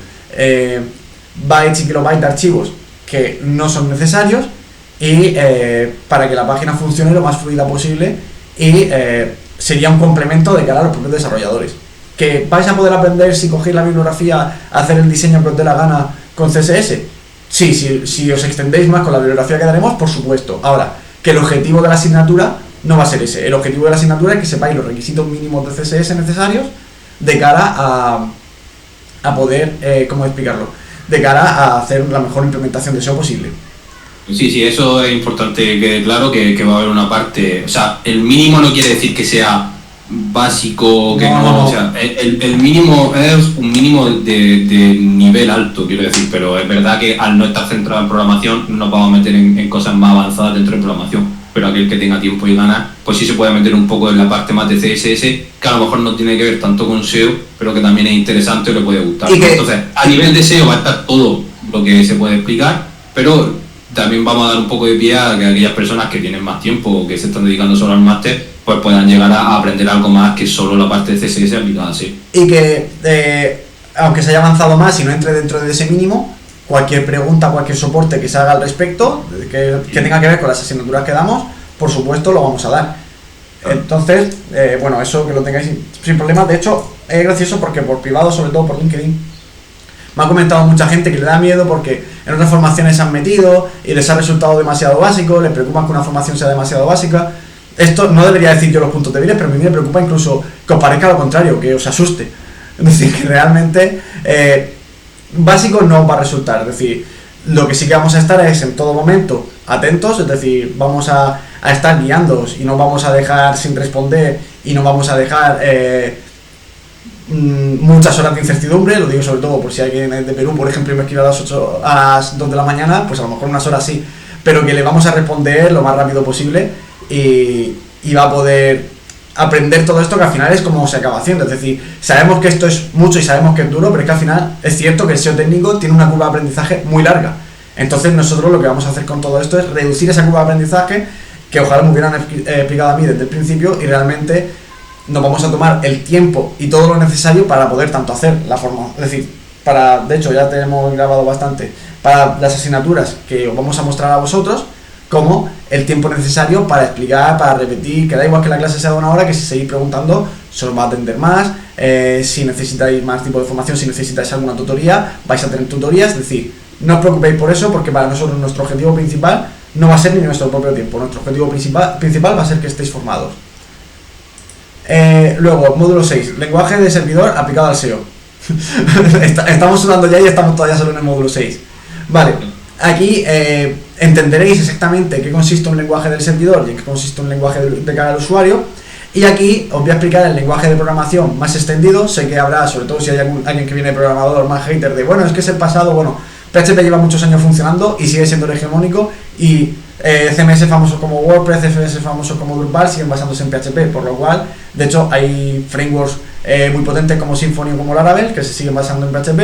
bytes y kilobytes de archivos que no son necesarios y para que la página funcione lo más fluida posible y sería un complemento de cara a los propios desarrolladores. ¿Que vais a poder aprender si cogéis la bibliografía a hacer el diseño que os dé la gana con CSS? Sí, si os extendéis más con la bibliografía que daremos, por supuesto. Ahora, que el objetivo de la asignatura no va a ser ese. El objetivo de la asignatura es que sepáis los requisitos mínimos de CSS necesarios de cara a poder, ¿cómo explicarlo? De cara a hacer la mejor implementación de SEO posible. Sí, eso es importante que quede claro que va a haber una parte, o sea, el mínimo no quiere decir que sea básico, que no, o sea, el mínimo es un mínimo de nivel alto, quiero decir, pero es verdad que al no estar centrado en programación no nos vamos a meter en cosas más avanzadas dentro de programación, pero aquel que tenga tiempo y ganas, pues sí se puede meter un poco en la parte más de CSS, que a lo mejor no tiene que ver tanto con SEO, pero que también es interesante y le puede gustar. Entonces, a nivel de SEO va a estar todo lo que se puede explicar, pero también vamos a dar un poco de pie a que aquellas personas que tienen más tiempo o que se están dedicando solo al máster, pues puedan llegar a aprender algo más que solo la parte de CSS aplicada así. Y que, aunque se haya avanzado más y no entre dentro de ese mínimo, cualquier pregunta, cualquier soporte que se haga al respecto, que tenga que ver con las asignaturas que damos, por supuesto lo vamos a dar. Entonces, bueno, eso que lo tengáis sin problema. De hecho, es gracioso porque por privado, sobre todo por LinkedIn, Me ha comentado mucha gente que le da miedo porque en otras formaciones se han metido y les ha resultado demasiado básico, les preocupa que una formación sea demasiado básica. Esto no debería decir yo los puntos débiles, pero a mí me preocupa incluso que os parezca lo contrario, que os asuste. Es decir, que realmente básico no va a resultar. Es decir, lo que sí que vamos a estar es en todo momento atentos, es decir, vamos a estar guiándoos y no vamos a dejar sin responder y no vamos a dejar muchas horas de incertidumbre. Lo digo sobre todo por si alguien de Perú, por ejemplo, me escribe a las 2 de la mañana, pues a lo mejor unas horas sí, pero que le vamos a responder lo más rápido posible y va a poder aprender todo esto, que al final es como se acaba haciendo. Es decir, sabemos que esto es mucho y sabemos que es duro, pero es que al final es cierto que el SEO técnico tiene una curva de aprendizaje muy larga. Entonces nosotros lo que vamos a hacer con todo esto es reducir esa curva de aprendizaje, que ojalá me hubieran explicado a mí desde el principio, y realmente nos vamos a tomar el tiempo y todo lo necesario para poder tanto hacer la forma, es decir, de hecho ya tenemos grabado bastante para las asignaturas que os vamos a mostrar a vosotros, como el tiempo necesario para explicar, para repetir, que da igual que la clase sea de 1 hora, que si seguís preguntando se os va a atender más, si necesitáis más tipo de formación, si necesitáis alguna tutoría, vais a tener tutorías. Es decir, no os preocupéis por eso, porque para nosotros nuestro objetivo principal no va a ser ni nuestro propio tiempo, nuestro objetivo principal va a ser que estéis formados. Luego, módulo 6, lenguaje de servidor aplicado al SEO. Estamos hablando ya y estamos todavía solo en el módulo 6. Vale, aquí entenderéis exactamente qué consiste un lenguaje del servidor y en qué consiste un lenguaje de cara al usuario. Y aquí os voy a explicar el lenguaje de programación más extendido. Sé que habrá, sobre todo si hay alguien que viene programador más hater de, bueno, es que es el pasado. Bueno, PHP lleva muchos años funcionando y sigue siendo el hegemónico, y CMS famosos como WordPress, CSS famosos como Drupal siguen basándose en PHP, por lo cual, de hecho, hay frameworks muy potentes como Symfony o como Laravel que se siguen basando en PHP.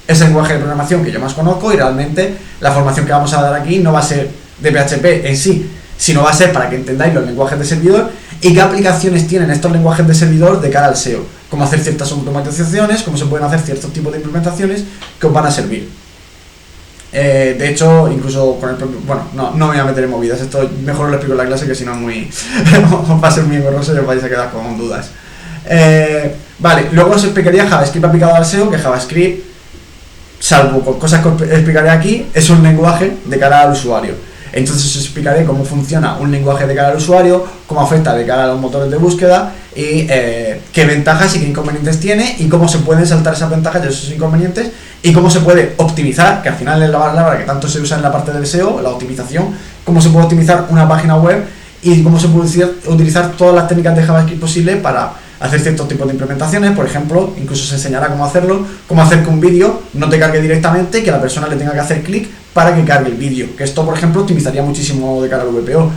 Es el lenguaje de programación que yo más conozco, y realmente la formación que vamos a dar aquí no va a ser de PHP en sí, sino va a ser para que entendáis los lenguajes de servidor y qué aplicaciones tienen estos lenguajes de servidor de cara al SEO, cómo hacer ciertas automatizaciones, cómo se pueden hacer ciertos tipos de implementaciones que os van a servir. De hecho, incluso con el propio... Bueno, no me voy a meter en movidas, esto mejor os lo explico en la clase, que si no es muy... va a ser muy engorroso y os vais a quedar con dudas. Vale, luego os explicaría JavaScript aplicado al SEO, que JavaScript, salvo con cosas que os explicaré aquí, es un lenguaje de cara al usuario. Entonces os explicaré cómo funciona un lenguaje de cara al usuario, cómo afecta de cara a los motores de búsqueda y qué ventajas y qué inconvenientes tiene, y cómo se pueden saltar esas ventajas y esos inconvenientes, y cómo se puede optimizar, que al final es la palabra que tanto se usa en la parte del SEO, la optimización, cómo se puede optimizar una página web y cómo se puede utilizar todas las técnicas de JavaScript posibles para hacer ciertos tipos de implementaciones. Por ejemplo, incluso se enseñará cómo hacerlo, cómo hacer que un vídeo no te cargue directamente y que la persona le tenga que hacer clic para que cargue el vídeo, que esto, por ejemplo, optimizaría muchísimo de cara al VPO.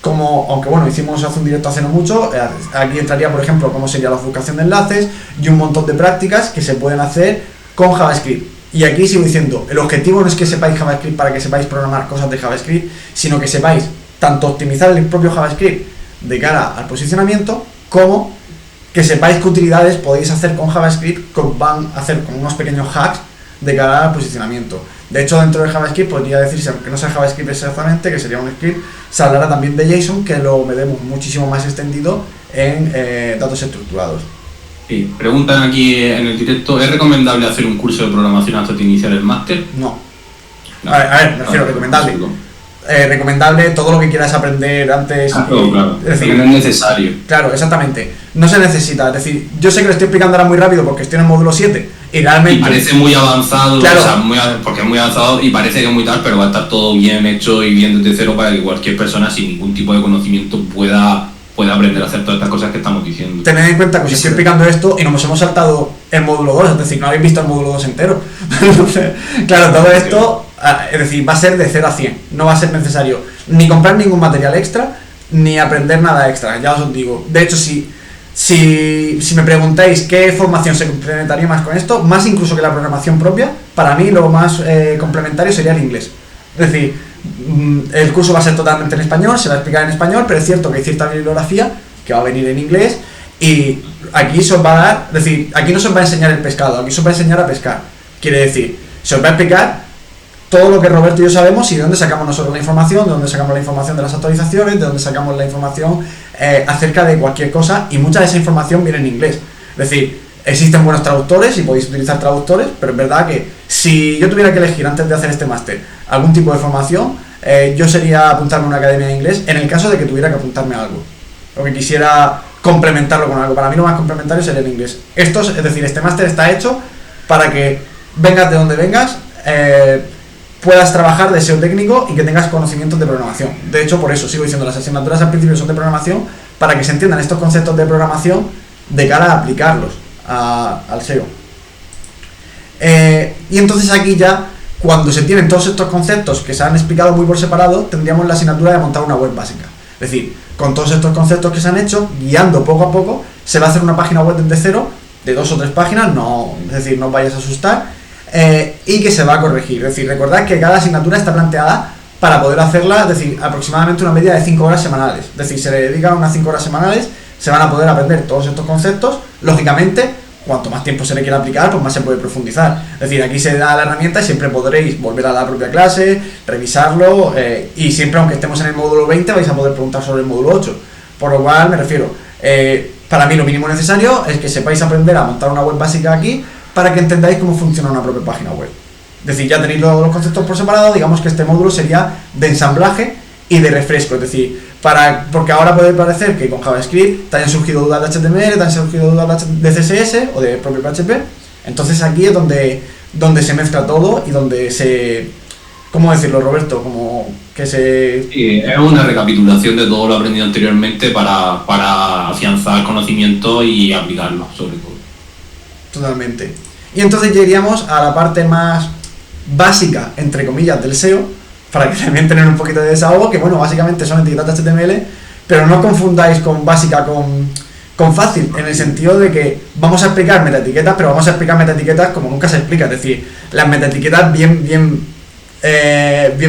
Aunque bueno, hicimos hace un directo hace no mucho, aquí entraría, por ejemplo, cómo sería la buscación de enlaces y un montón de prácticas que se pueden hacer con JavaScript. Y aquí sigo diciendo, el objetivo no es que sepáis JavaScript para que sepáis programar cosas de JavaScript, sino que sepáis tanto optimizar el propio JavaScript de cara al posicionamiento, como que sepáis qué utilidades podéis hacer con JavaScript, que os van a hacer como unos pequeños hacks de cara al posicionamiento. De hecho, dentro de JavaScript podría decirse, aunque no sea JavaScript exactamente, que sería un script, se hablará también de JSON, que lo veremos muchísimo más extendido en datos estructurados. Sí, preguntan aquí en el directo, ¿es recomendable hacer un curso de programación antes de iniciar el máster? No. A ver, me refiero, recomendable. Recomendable todo lo que quieras aprender antes. Claro, es decir, no es necesario. Claro, exactamente. No se necesita. Es decir, yo sé que lo estoy explicando ahora muy rápido porque estoy en el módulo 7 y realmente... Y parece muy avanzado, claro. O sea, porque es muy avanzado y parece que es muy tal, pero va a estar todo bien hecho y bien desde cero para que cualquier persona sin ningún tipo de conocimiento pueda aprender a hacer todas estas cosas que estamos diciendo. Tened en cuenta que os estoy explicando esto y nos hemos saltado el módulo 2, es decir, no habéis visto el módulo 2 entero. Claro, todo esto, es decir, va a ser de 0 a 100, no va a ser necesario ni comprar ningún material extra, ni aprender nada extra, ya os digo. De hecho, si me preguntáis qué formación se complementaría más con esto, más incluso que la programación propia, para mí lo más complementario sería el inglés. Es decir, el curso va a ser totalmente en español, se va a explicar en español, pero es cierto que hay cierta bibliografía que va a venir en inglés, y aquí se os va a dar, es decir, aquí no se os va a enseñar el pescado, aquí se os va a enseñar a pescar. Quiere decir, se os va a explicar todo lo que Roberto y yo sabemos y de dónde sacamos nosotros la información, de dónde sacamos la información de las actualizaciones, de dónde sacamos la información acerca de cualquier cosa, y mucha de esa información viene en inglés. Es decir, existen buenos traductores y podéis utilizar traductores, pero es verdad que si yo tuviera que elegir antes de hacer este máster algún tipo de formación, yo sería apuntarme a una academia de inglés en el caso de que tuviera que apuntarme a algo, o que quisiera complementarlo con algo. Para mí lo más complementario sería el inglés. Es decir, este máster está hecho para que vengas de donde vengas, puedas trabajar de SEO técnico y que tengas conocimientos de programación. De hecho, por eso sigo diciendo, las asignaturas al principio son de programación, para que se entiendan estos conceptos de programación de cara a aplicarlos al SEO. Y entonces aquí ya, cuando se tienen todos estos conceptos que se han explicado muy por separado, tendríamos la asignatura de montar una web básica. Es decir, con todos estos conceptos que se han hecho, guiando poco a poco, se va a hacer una página web desde cero, de 2 o 3 páginas, es decir, no os vayáis a asustar, y que se va a corregir. Es decir, recordad que cada asignatura está planteada para poder hacerla, es decir, aproximadamente una media de 5 horas semanales. Es decir, se le dedican unas 5 horas semanales, se van a poder aprender todos estos conceptos. Lógicamente, cuanto más tiempo se le quiera aplicar, pues más se puede profundizar. Es decir, aquí se da la herramienta y siempre podréis volver a la propia clase, revisarlo, y siempre, aunque estemos en el módulo 20, vais a poder preguntar sobre el módulo 8. Por lo cual, me refiero, para mí lo mínimo necesario es que sepáis aprender a montar una web básica aquí para que entendáis cómo funciona una propia página web. Es decir, ya tenéis los conceptos por separado. Digamos que este módulo sería de ensamblaje y de refresco, es decir, porque ahora puede parecer que con JavaScript te hayan surgido dudas de HTML, te hayan surgido dudas de CSS o de propio PHP. Entonces aquí es donde se mezcla todo y donde se... ¿Cómo decirlo, Roberto? Como que se... Sí, es una recapitulación de todo lo aprendido anteriormente para afianzar conocimiento y aplicarlo, sobre todo. Totalmente. Y entonces ya iríamos a la parte más básica, entre comillas, del SEO, para que también tener un poquito de desahogo, que bueno, básicamente son etiquetas de HTML, pero no confundáis con básica con fácil, en el sentido de que vamos a explicar metaetiquetas, pero vamos a explicar metaetiquetas como nunca se explica. Es decir, las metaetiquetas bien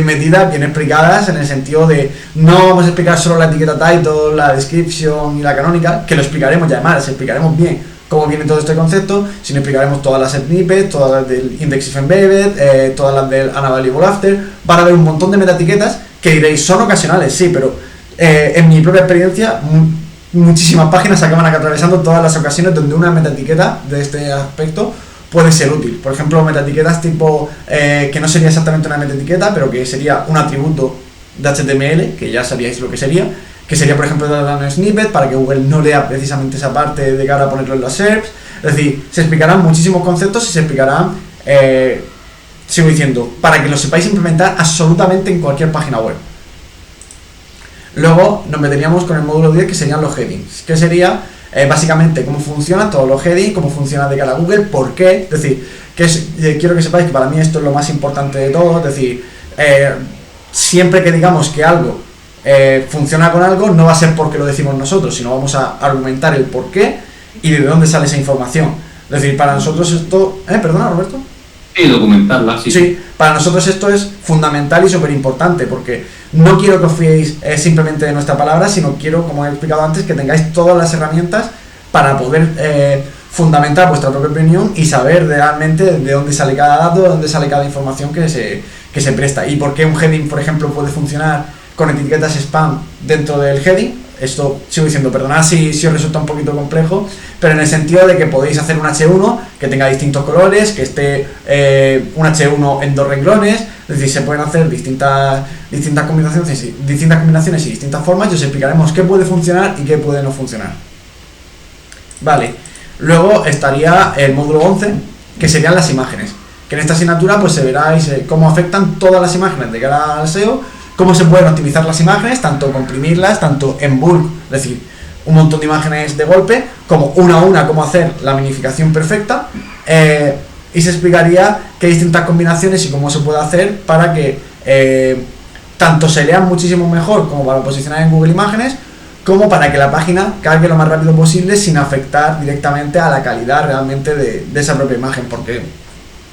metidas, bien explicadas, en el sentido de no vamos a explicar solo la etiqueta title, la description y la canonical, que lo explicaremos ya más, explicaremos bien cómo viene todo este concepto, sino explicaremos todas las snippets, todas las del index if embedded, todas las del unavailable after. Van a haber un montón de metaetiquetas que diréis, son ocasionales, sí, pero en mi propia experiencia, muchísimas páginas acaban atravesando todas las ocasiones donde una metaetiqueta de este aspecto puede ser útil. Por ejemplo, metaetiquetas tipo, que no sería exactamente una metaetiqueta, pero que sería un atributo de HTML, que ya sabíais lo que sería, por ejemplo, dar un snippet para que Google no lea precisamente esa parte de cara a ponerlo en las SERPs. Es decir, se explicarán muchísimos conceptos y se explicarán, sigo diciendo, para que lo sepáis implementar absolutamente en cualquier página web. Luego nos meteríamos con el módulo 10, que serían los headings, que sería básicamente cómo funcionan todos los headings, cómo funciona de cara a Google, por qué. Es decir, quiero que sepáis que para mí esto es lo más importante de todo. Es decir, siempre que digamos que algo funciona con algo, no va a ser porque lo decimos nosotros, sino vamos a argumentar el por qué y de dónde sale esa información. Es decir, para nosotros esto... ¿Perdona, Roberto? Sí, documentarla, sí. Sí, para nosotros esto es fundamental y súper importante, porque no quiero que os fiéis simplemente de nuestra palabra, sino quiero, como he explicado antes, que tengáis todas las herramientas para poder fundamentar vuestra propia opinión y saber realmente de dónde sale cada dato, de dónde sale cada información que se presta. Y por qué un heading, por ejemplo, puede funcionar con etiquetas spam dentro del heading. Esto sigo diciendo, perdonad si os resulta un poquito complejo, pero en el sentido de que podéis hacer un H1 que tenga distintos colores, que esté un H1 en 2 renglones. Es decir, se pueden hacer distintas combinaciones y distintas formas, y os explicaremos qué puede funcionar y qué puede no funcionar. Vale, luego estaría el módulo 11, que serían las imágenes, que en esta asignatura pues se veráis cómo afectan todas las imágenes de cara al SEO, cómo se pueden optimizar las imágenes, tanto comprimirlas, tanto en bulk, es decir, un montón de imágenes de golpe, como una a una, cómo hacer la minificación perfecta, y se explicaría qué distintas combinaciones y cómo se puede hacer para que tanto se lean muchísimo mejor como para posicionar en Google Imágenes, como para que la página cargue lo más rápido posible sin afectar directamente a la calidad realmente de esa propia imagen, porque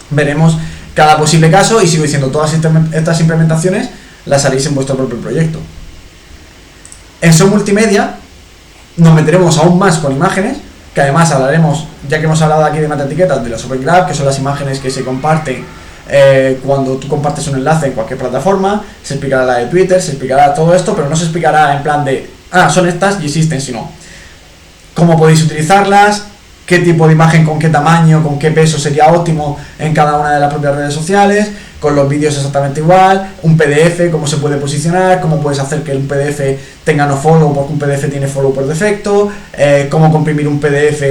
veremos cada posible caso, y sigo diciendo, todas estas implementaciones las haréis en vuestro propio proyecto. En SEO Multimedia nos meteremos aún más con imágenes, que además hablaremos, ya que hemos hablado aquí de metaetiquetas, de las Open Graph, que son las imágenes que se comparten cuando tú compartes un enlace en cualquier plataforma. Se explicará la de Twitter, se explicará todo esto, pero no se explicará en plan de, son estas y existen, sino cómo podéis utilizarlas, qué tipo de imagen, con qué tamaño, con qué peso sería óptimo en cada una de las propias redes sociales, con los vídeos exactamente igual, un PDF, cómo se puede posicionar, cómo puedes hacer que un PDF tenga no follow porque un PDF tiene follow por defecto, cómo comprimir un PDF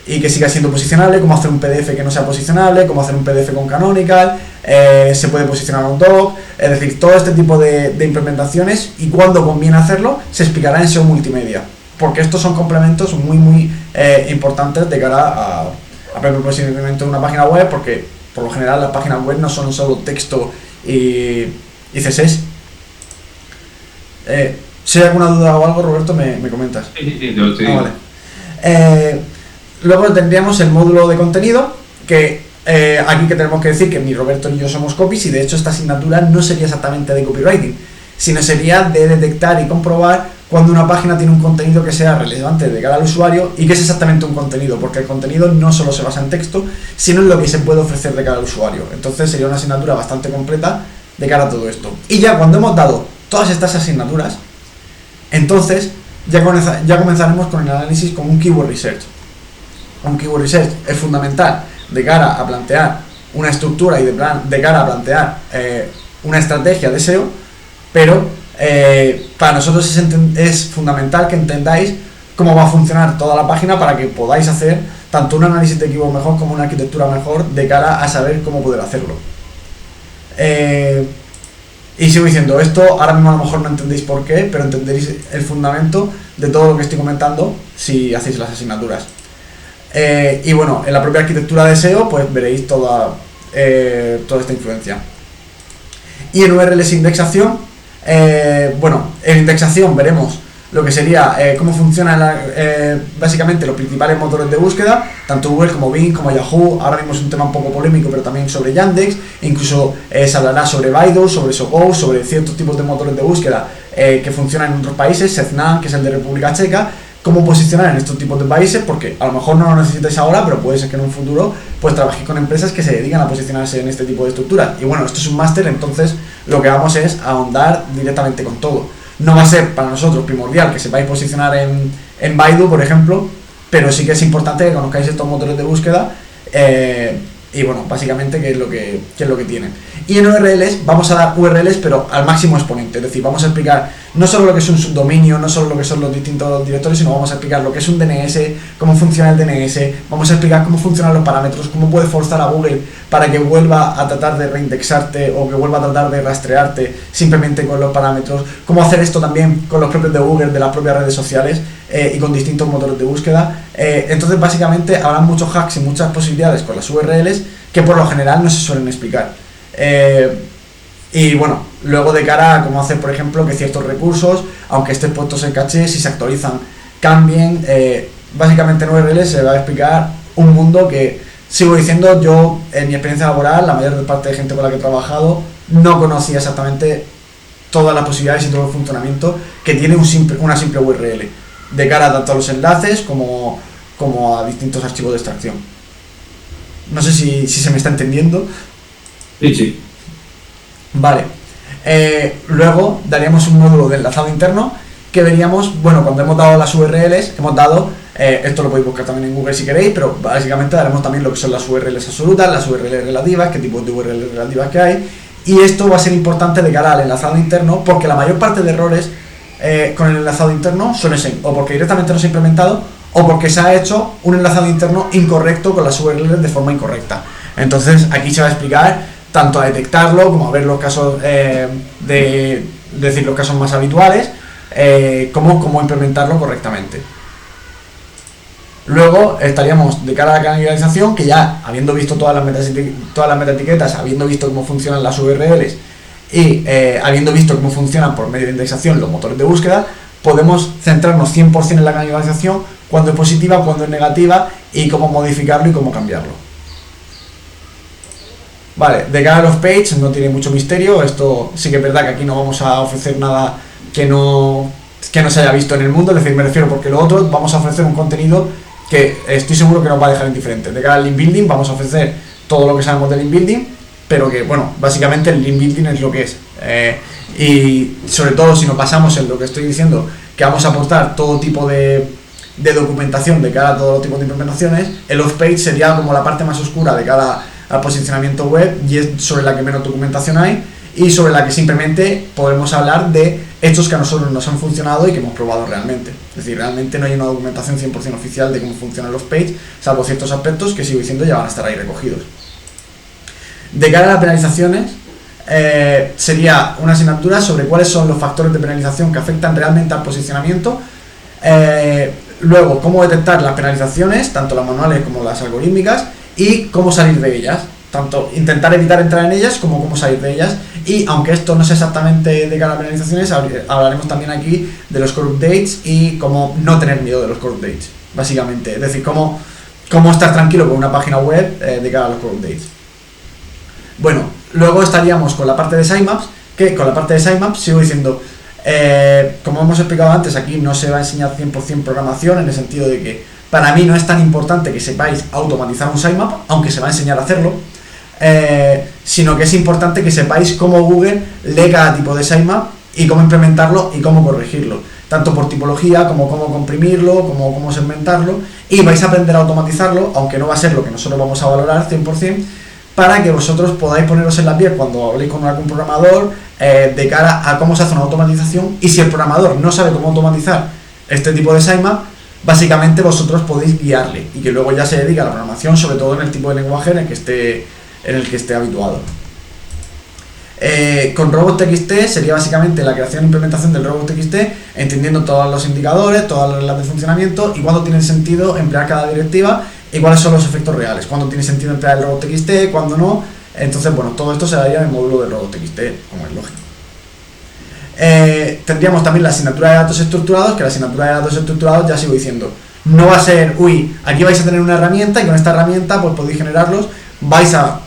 y que siga siendo posicionable, cómo hacer un PDF que no sea posicionable, cómo hacer un PDF con Canonical, se puede posicionar un doc, es decir, todo este tipo de implementaciones y cuándo conviene hacerlo se explicará en SEO Multimedia, porque estos son complementos muy importantes de cara a posicionamiento de una página web, porque por lo general las páginas web no son solo texto y CSS. Si hay alguna duda o algo, Roberto, me comentas. Sí, yo estoy... Vale. Luego tendríamos el módulo de contenido, que aquí que tenemos que decir que ni Roberto ni yo somos copies, y de hecho esta asignatura no sería exactamente de copywriting, sino sería de detectar y comprobar cuando una página tiene un contenido que sea relevante de cara al usuario y que es exactamente un contenido, porque el contenido no solo se basa en texto, sino en lo que se puede ofrecer de cara al usuario. Entonces sería una asignatura bastante completa de cara a todo esto. Y ya cuando hemos dado todas estas asignaturas, entonces ya comenzaremos con el análisis con un keyword research. Un keyword research es fundamental de cara a plantear una estructura y de cara a plantear una estrategia de SEO, pero para nosotros es fundamental que entendáis cómo va a funcionar toda la página para que podáis hacer tanto un análisis de keyword mejor como una arquitectura mejor de cara a saber cómo poder hacerlo. Y sigo diciendo, esto ahora mismo a lo mejor no entendéis por qué, pero entenderéis el fundamento de todo lo que estoy comentando si hacéis las asignaturas. Y bueno, en la propia arquitectura de SEO pues veréis toda esta influencia. Y en URLs indexación, bueno, en indexación veremos lo que sería cómo funcionan básicamente los principales motores de búsqueda, tanto Google como Bing, como Yahoo. Ahora mismo es un tema un poco polémico, pero también sobre Yandex, incluso se hablará sobre Baidu, sobre Sogou, sobre ciertos tipos de motores de búsqueda que funcionan en otros países, Seznam, que es el de República Checa, cómo posicionar en estos tipos de países, porque a lo mejor no lo necesitáis ahora, pero puede ser que en un futuro pues trabajéis con empresas que se dedican a posicionarse en este tipo de estructuras. Y bueno, esto es un máster, entonces lo que vamos es ahondar directamente con todo. No va a ser para nosotros primordial que sepáis posicionar en Baidu, por ejemplo, pero sí que es importante que conozcáis estos motores de búsqueda y bueno, básicamente qué es lo que tienen. Y en URLs vamos a dar URLs pero al máximo exponente, es decir, vamos a explicar no solo lo que es un subdominio, no solo lo que son los distintos directorios, sino vamos a explicar lo que es un DNS, cómo funciona el DNS, vamos a explicar cómo funcionan los parámetros, cómo puedes forzar a Google para que vuelva a tratar de reindexarte o que vuelva a tratar de rastrearte simplemente con los parámetros, cómo hacer esto también con los propios de Google, de las propias redes sociales y con distintos motores de búsqueda. Entonces básicamente habrá muchos hacks y muchas posibilidades con las URLs que por lo general no se suelen explicar. Y bueno, luego de cara a cómo hacer, por ejemplo, que ciertos recursos, aunque estén puestos en caché, si se actualizan, cambien. Básicamente en URLs se va a explicar un mundo que, sigo diciendo, yo en mi experiencia laboral, la mayor parte de gente con la que he trabajado no conocía exactamente todas las posibilidades y todo el funcionamiento que tiene una simple URL, de cara tanto a los enlaces como a distintos archivos de extracción. No sé si se me está entendiendo. Sí. Vale. Luego daríamos un módulo de enlazado interno que veríamos, bueno, cuando hemos dado las URLs, hemos dado, esto lo podéis buscar también en Google si queréis, pero básicamente daremos también lo que son las URLs absolutas, las URLs relativas, qué tipos de URLs relativas que hay, y esto va a ser importante de cara al enlazado interno porque la mayor parte de errores con el enlazado interno suelen ser o porque directamente no se ha implementado o porque se ha hecho un enlazado interno incorrecto con las URLs de forma incorrecta. Entonces aquí se va a explicar tanto a detectarlo como a ver los casos decir los casos más habituales, como cómo implementarlo correctamente. Luego estaríamos de cara a la canalización, que ya habiendo visto todas las metaetiquetas, habiendo visto cómo funcionan las URLs y habiendo visto cómo funcionan por medio de indexación los motores de búsqueda, podemos centrarnos 100% en la canalización, cuando es positiva, cuando es negativa y cómo modificarlo y cómo cambiarlo. Vale, de cara a los pages no tiene mucho misterio, esto sí que es verdad que aquí no vamos a ofrecer nada que no se haya visto en el mundo, es decir, me refiero porque lo otro vamos a ofrecer un contenido que estoy seguro que nos va a dejar indiferentes. De cara al link building vamos a ofrecer todo lo que sabemos del link building, pero que bueno, básicamente el link building es lo que es. Y sobre todo si nos basamos en lo que estoy diciendo, que vamos a aportar todo tipo de de documentación de cara a todo tipo de implementaciones. El off-page sería como la parte más oscura de cara al posicionamiento web y es sobre la que menos documentación hay y sobre la que simplemente podemos hablar de hechos que a nosotros nos han funcionado y que hemos probado realmente. Es decir, realmente no hay una documentación 100% oficial de cómo funciona el off-page, salvo ciertos aspectos que, sigo diciendo, ya van a estar ahí recogidos. De cara a las penalizaciones, sería una asignatura sobre cuáles son los factores de penalización que afectan realmente al posicionamiento. Luego, cómo detectar las penalizaciones, tanto las manuales como las algorítmicas, y cómo salir de ellas. Tanto intentar evitar entrar en ellas como cómo salir de ellas. Y aunque esto no es exactamente de cara a penalizaciones, hablaremos también aquí de los core updates y cómo no tener miedo de los core updates, básicamente. Es decir, cómo estar tranquilo con una página web de cara a los core updates. Bueno, luego estaríamos con la parte de sitemaps, que con la parte de sitemaps sigo diciendo, como hemos explicado antes, aquí no se va a enseñar 100% programación, en el sentido de que para mí no es tan importante que sepáis automatizar un sitemap, aunque se va a enseñar a hacerlo, sino que es importante que sepáis cómo Google lee cada tipo de sitemap y cómo implementarlo y cómo corregirlo, tanto por tipología como cómo comprimirlo, como cómo segmentarlo, y vais a aprender a automatizarlo, aunque no va a ser lo que nosotros vamos a valorar 100%, para que vosotros podáis poneros en la piel cuando habléis con algún programador de cara a cómo se hace una automatización, y si el programador no sabe cómo automatizar este tipo de sitemap, básicamente vosotros podéis guiarle y que luego ya se dedica a la programación, sobre todo en el tipo de lenguaje en el que esté habituado. Con robots.txt sería básicamente la creación e implementación del robots.txt, entendiendo todos los indicadores, todas las reglas de funcionamiento y cuándo tiene sentido emplear cada directiva y cuáles son los efectos reales, cuándo tiene sentido emplear el robots.txt, cuándo no. Entonces, bueno, todo esto se daría en el módulo del robots.txt, como es lógico. Tendríamos también la asignatura de datos estructurados, que la asignatura de datos estructurados, ya sigo diciendo, no va a ser, aquí vais a tener una herramienta y con esta herramienta pues podéis generarlos, vais a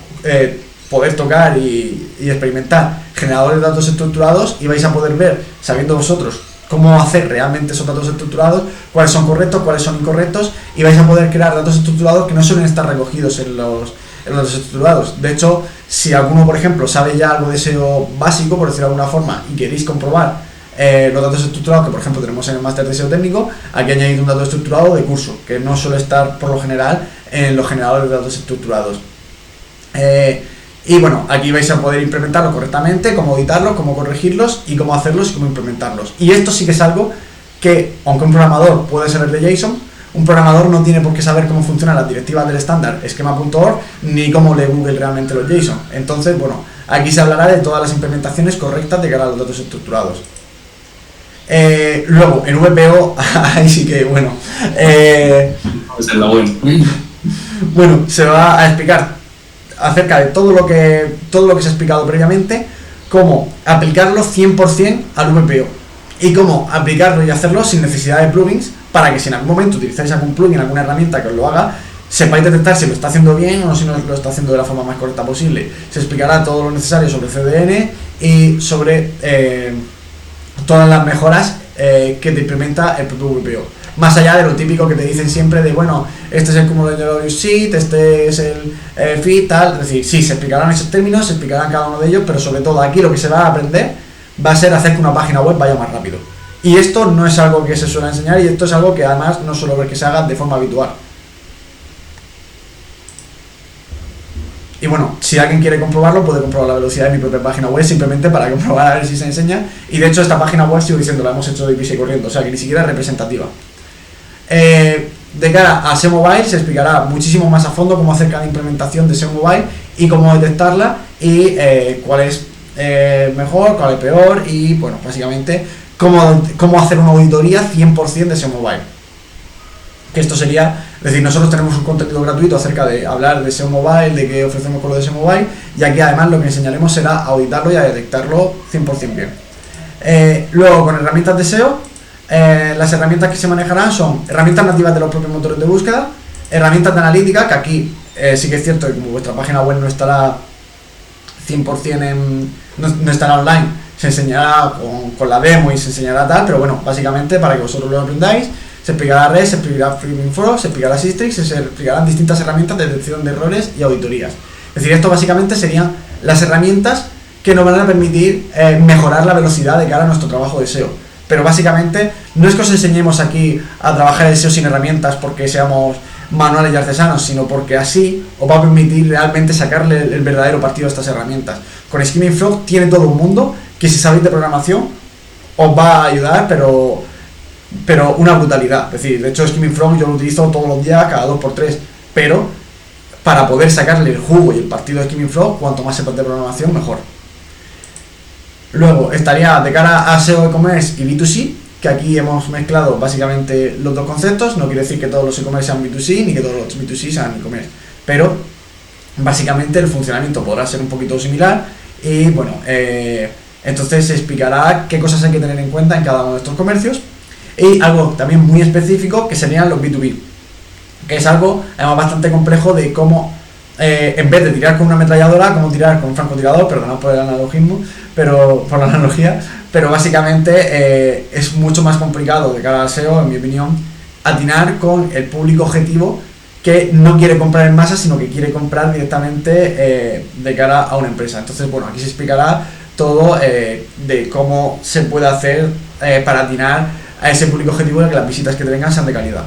poder tocar y experimentar generadores de datos estructurados y vais a poder ver, sabiendo vosotros cómo hacer realmente esos datos estructurados, cuáles son correctos, cuáles son incorrectos, y vais a poder crear datos estructurados que no suelen estar recogidos en los datos estructurados. De hecho, si alguno, por ejemplo, sabe ya algo de SEO básico, por decirlo de alguna forma, y queréis comprobar los datos estructurados que, por ejemplo, tenemos en el máster de SEO técnico, aquí he añadido un dato estructurado de curso, que no suele estar por lo general en los generadores de datos estructurados. Y bueno, aquí vais a poder implementarlo correctamente, cómo editarlos, cómo corregirlos y cómo hacerlos y cómo implementarlos. Y esto sí que es algo que, aunque un programador puede saber de JSON, un programador no tiene por qué saber cómo funcionan las directivas del estándar schema.org ni cómo lee Google realmente los JSON. Entonces, bueno, aquí se hablará de todas las implementaciones correctas de cara a los datos estructurados. Luego, en VPO, ahí sí que, bueno, bueno, se va a explicar acerca de todo lo que se ha explicado previamente, cómo aplicarlo 100% al VPO y cómo aplicarlo y hacerlo sin necesidad de plugins, para que si en algún momento utilizáis algún plugin, alguna herramienta que os lo haga, sepáis detectar si lo está haciendo bien o si no lo está haciendo de la forma más correcta posible. Se explicará todo lo necesario sobre CDN y sobre todas las mejoras que te implementa el propio VPO. Más allá de lo típico que te dicen siempre de, bueno, este es el cumulative sheet, este es el feed, tal. Es decir, sí, se explicarán esos términos, se explicarán cada uno de ellos, pero sobre todo aquí lo que se va a aprender va a ser hacer que una página web vaya más rápido. Y esto no es algo que se suele enseñar, y esto es algo que además no suelo ver que se haga de forma habitual. Y bueno, si alguien quiere comprobarlo, puede comprobar la velocidad de mi propia página web simplemente para comprobar a ver si se enseña. Y de hecho esta página web, sigo diciendo, la hemos hecho de prisa y corriendo, o sea que ni siquiera es representativa. De cara a SEO Mobile se explicará muchísimo más a fondo cómo hacer cada implementación de SEO Mobile y cómo detectarla y cuál es mejor, cuál es peor, y bueno, básicamente cómo hacer una auditoría 100% de SEO Mobile. Que esto sería, es decir, nosotros tenemos un contenido gratuito acerca de hablar de SEO Mobile, de qué ofrecemos con lo de SEO Mobile, y aquí además lo que enseñaremos será a auditarlo y a detectarlo 100% bien. Luego, con herramientas de SEO, las herramientas que se manejarán son herramientas nativas de los propios motores de búsqueda, herramientas de analítica, que aquí sí que es cierto que como vuestra página web no estará 100% no estará online, se enseñará con la demo y se enseñará tal, pero bueno, básicamente para que vosotros lo aprendáis, se explicará REST, se explicará FreeMinFlow, se explicará Sistrix, se explicarán distintas herramientas de detección de errores y auditorías. Es decir, esto básicamente serían las herramientas que nos van a permitir mejorar la velocidad de cara a nuestro trabajo de SEO. pero básicamente no es que os enseñemos aquí a trabajar el SEO sin herramientas porque seamos manuales y artesanos, sino porque así os va a permitir realmente sacarle el verdadero partido a estas herramientas. Con Skimming Frog tiene todo un mundo que, si sabéis de programación, os va a ayudar, pero una brutalidad. Es decir, de hecho Skimming Frog yo lo utilizo todos los días, cada 2x3, pero para poder sacarle el jugo y el partido de Skimming Frog, cuanto más sepas de programación, mejor. Luego estaría de cara a SEO e-commerce y B2C, que aquí hemos mezclado básicamente los dos conceptos. No quiere decir que todos los e-commerce sean B2C ni que todos los B2C sean e-commerce, pero básicamente el funcionamiento podrá ser un poquito similar. Y bueno, entonces se explicará qué cosas hay que tener en cuenta en cada uno de estos comercios, y algo también muy específico que serían los B2B, que es algo además bastante complejo de cómo, en vez de tirar con una ametralladora, cómo tirar con un francotirador, perdonad por el analogismo, por la analogía, pero básicamente es mucho más complicado de cara al SEO, en mi opinión, atinar con el público objetivo que no quiere comprar en masa, sino que quiere comprar directamente de cara a una empresa. Entonces, bueno, aquí se explicará todo de cómo se puede hacer para atinar a ese público objetivo y que las visitas que te vengan sean de calidad.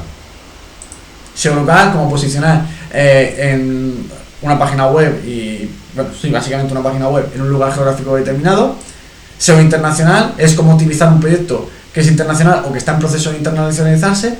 SEO local, cómo posicionar en una página web y, bueno, sí, básicamente una página web en un lugar geográfico determinado. SEO internacional es cómo utilizar un proyecto que es internacional o que está en proceso de internacionalizarse,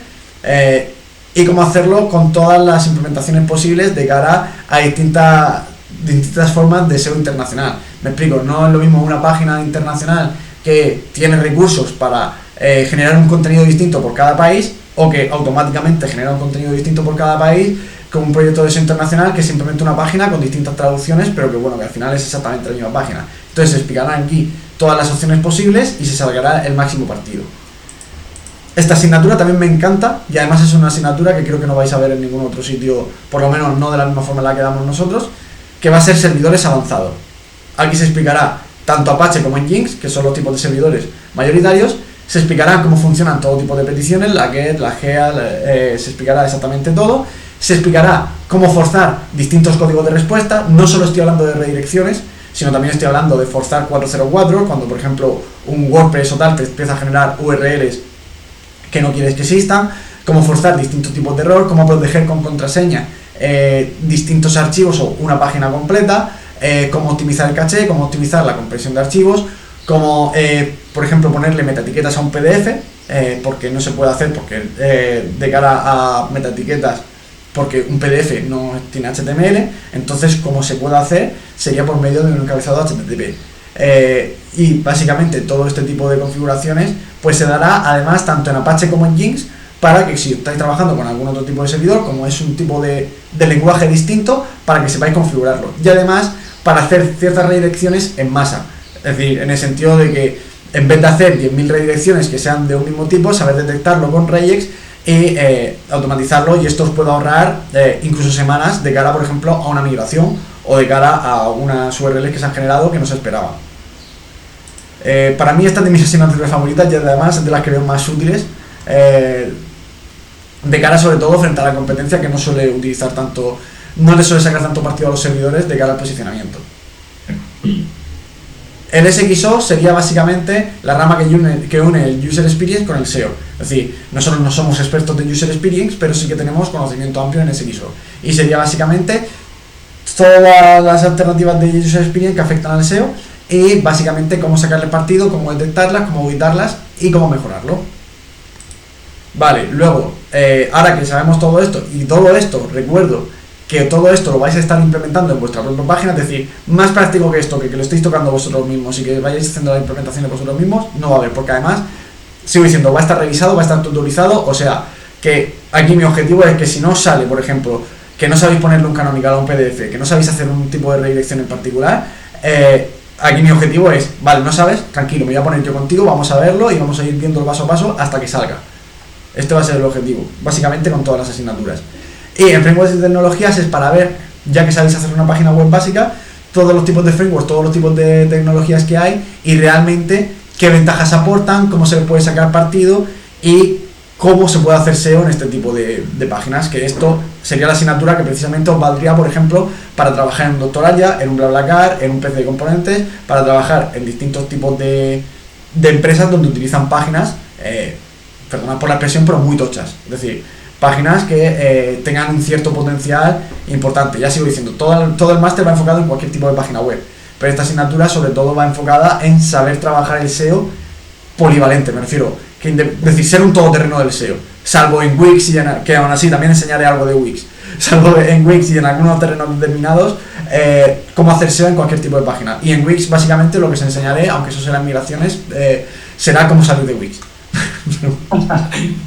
y cómo hacerlo con todas las implementaciones posibles de cara a distintas formas de SEO internacional. Me explico, no es lo mismo una página internacional que tiene recursos para generar un contenido distinto por cada país, o que automáticamente genera un contenido distinto por cada país, con un proyecto de SEO internacional que es simplemente una página con distintas traducciones, pero que, bueno, que al final es exactamente la misma página. Entonces se explicarán aquí todas las opciones posibles y se sacará el máximo partido. Esta asignatura también me encanta, y además es una asignatura que creo que no vais a ver en ningún otro sitio, por lo menos no de la misma forma en la que damos nosotros, que va a ser servidores avanzados. Aquí se explicará tanto Apache como Nginx, que son los tipos de servidores mayoritarios. Se explicará cómo funcionan todo tipo de peticiones, la GET, la GEA, se explicará exactamente todo. Se explicará cómo forzar distintos códigos de respuesta. No solo estoy hablando de redirecciones, sino también estoy hablando de forzar 404, cuando por ejemplo un WordPress o tal te empieza a generar URLs que no quieres que existan. Cómo forzar distintos tipos de error, cómo proteger con contraseña distintos archivos o una página completa, cómo optimizar el caché, cómo optimizar la compresión de archivos, cómo, por ejemplo, ponerle metaetiquetas a un PDF, porque no se puede hacer porque de cara a metaetiquetas, porque un PDF no tiene HTML. Entonces, como se puede hacer sería por medio de un encabezado HTTP. Y básicamente todo este tipo de configuraciones pues se dará además tanto en Apache como en Nginx, para que si estáis trabajando con algún otro tipo de servidor, como es un tipo de lenguaje distinto, para que sepáis configurarlo. Y además para hacer ciertas redirecciones en masa, es decir, en el sentido de que en vez de hacer 10.000 redirecciones que sean de un mismo tipo, saber detectarlo con regex y automatizarlo, y esto os puede ahorrar incluso semanas de cara, por ejemplo, a una migración o de cara a unas URLs que se han generado que no se esperaban. Para mí esta es de mis asignaturas favoritas, y además es de las que veo más útiles, de cara sobre todo frente a la competencia, que no suele utilizar tanto, no le suele sacar tanto partido a los servidores de cara al posicionamiento. El SXO sería básicamente la rama que une el User Experience con el SEO. Es decir, nosotros no somos expertos de User Experience, pero sí que tenemos conocimiento amplio en SXO. Y sería básicamente todas las alternativas de User Experience que afectan al SEO, y básicamente cómo sacarle partido, cómo detectarlas, cómo evitarlas y cómo mejorarlo. Vale, luego, ahora que sabemos todo esto, y todo esto, recuerdo que todo esto lo vais a estar implementando en vuestra propia página, es decir, más práctico que esto, que lo estéis tocando vosotros mismos y que vayáis haciendo la implementación de vosotros mismos, no va a haber, porque además, sigo diciendo, va a estar revisado, va a estar tutorizado. O sea, que aquí mi objetivo es que si no os sale, por ejemplo, que no sabéis ponerle un canonical a un PDF, que no sabéis hacer un tipo de redirección en particular, aquí mi objetivo es, vale, no sabes, tranquilo, me voy a poner yo contigo, vamos a verlo y vamos a ir viendo paso a paso hasta que salga. Este va a ser el objetivo, básicamente con todas las asignaturas. Y en frameworks de tecnologías es para ver, ya que sabéis hacer una página web básica, todos los tipos de frameworks, todos los tipos de tecnologías que hay, y realmente qué ventajas aportan, cómo se le puede sacar partido y cómo se puede hacer SEO en este tipo de páginas. Que esto sería la asignatura que precisamente os valdría, por ejemplo, para trabajar en un Doctoralla, en un BlaBlaCar, en un PC de componentes, para trabajar en distintos tipos de de empresas donde utilizan páginas, perdonad por la expresión, pero muy tochas. Es decir, páginas que tengan un cierto potencial importante. Ya sigo diciendo, todo el máster va enfocado en cualquier tipo de página web, pero esta asignatura sobre todo va enfocada en saber trabajar el SEO polivalente, me refiero, es decir, ser un todoterreno del SEO, salvo en Wix, que aún así también enseñaré algo de Wix, salvo en Wix y en algunos terrenos determinados, cómo hacer SEO en cualquier tipo de página. Y en Wix básicamente lo que os enseñaré, aunque eso serán migraciones, será cómo salir de Wix.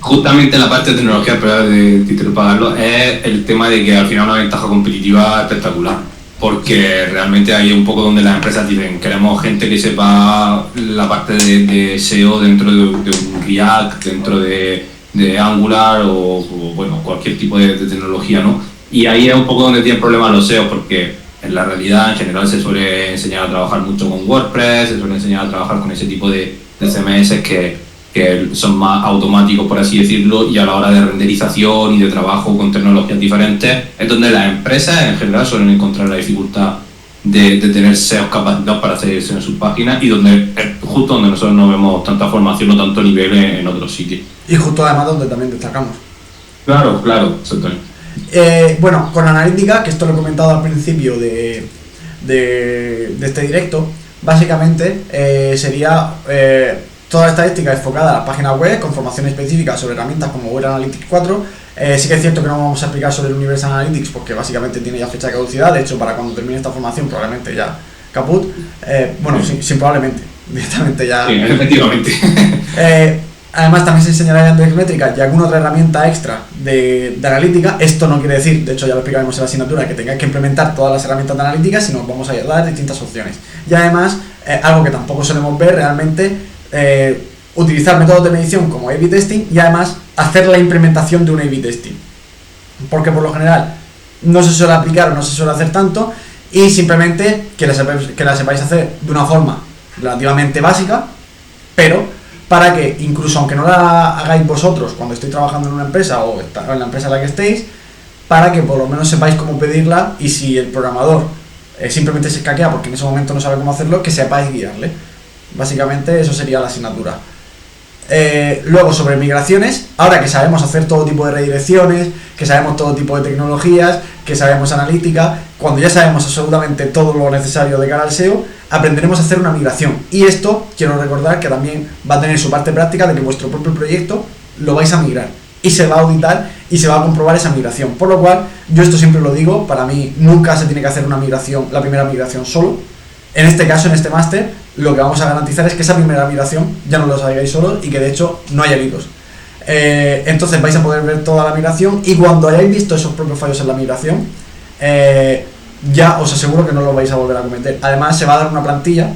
Justamente la parte de tecnología, pero de título pagarlo, es el tema de que al final una ventaja competitiva espectacular, porque realmente ahí es un poco donde las empresas dicen, queremos gente que sepa la parte de SEO dentro de un React, dentro de Angular o bueno, cualquier tipo de tecnología, ¿no? Y ahí es un poco donde tienen problemas los SEO, porque en la realidad en general se suele enseñar a trabajar mucho con WordPress, se suele enseñar a trabajar con ese tipo de CMS que son más automáticos, por así decirlo, y a la hora de renderización y de trabajo con tecnologías diferentes es donde las empresas en general suelen encontrar la dificultad de tener SEOs capacitados para hacer eso en sus páginas, y donde es justo donde nosotros no vemos tanta formación o tanto nivel en otros sitios. Y justo además donde también destacamos. Claro, exactamente. Bueno, con analítica, que esto lo he comentado al principio de este directo, básicamente sería toda la estadística enfocada a la página web con formación específica sobre herramientas como Web Analytics 4. Sí que es cierto que no vamos a explicar sobre el Universal Analytics porque básicamente tiene ya fecha de caducidad. De hecho, para cuando termine esta formación probablemente ya caput. Bueno, sin probablemente, directamente ya. Sí, efectivamente. Además también se enseñará Yandex Métricas y alguna otra herramienta extra de analítica. Esto no quiere decir, de hecho ya lo explicaremos en la asignatura, que tengáis que implementar todas las herramientas de analítica, sino vamos a dar distintas opciones. Y además, algo que tampoco solemos ver realmente, utilizar métodos de medición como A/B testing y además hacer la implementación de un A/B testing, porque por lo general no se suele aplicar o no se suele hacer tanto, y simplemente que la sepáis hacer de una forma relativamente básica, pero para que incluso aunque no la hagáis vosotros cuando estéis trabajando en una empresa o en la empresa en la que estéis, para que por lo menos sepáis cómo pedirla, y si el programador simplemente se escaquea porque en ese momento no sabe cómo hacerlo, que sepáis guiarle. Básicamente eso sería la asignatura. Luego sobre migraciones, ahora que sabemos hacer todo tipo de redirecciones, que sabemos todo tipo de tecnologías, que sabemos analítica, cuando ya sabemos absolutamente todo lo necesario de cara al SEO, aprenderemos a hacer una migración. Y esto quiero recordar que también va a tener su parte práctica de que vuestro propio proyecto lo vais a migrar y se va a auditar y se va a comprobar esa migración. Por lo cual, yo esto siempre lo digo, para mí nunca se tiene que hacer una migración, la primera migración solo. En este caso, en este máster, lo que vamos a garantizar es que esa primera migración ya no lo hagáis solos y que de hecho no haya virus. Entonces vais a poder ver toda la migración, y cuando hayáis visto esos propios fallos en la migración, ya os aseguro que no lo vais a volver a cometer. Además se va a dar una plantilla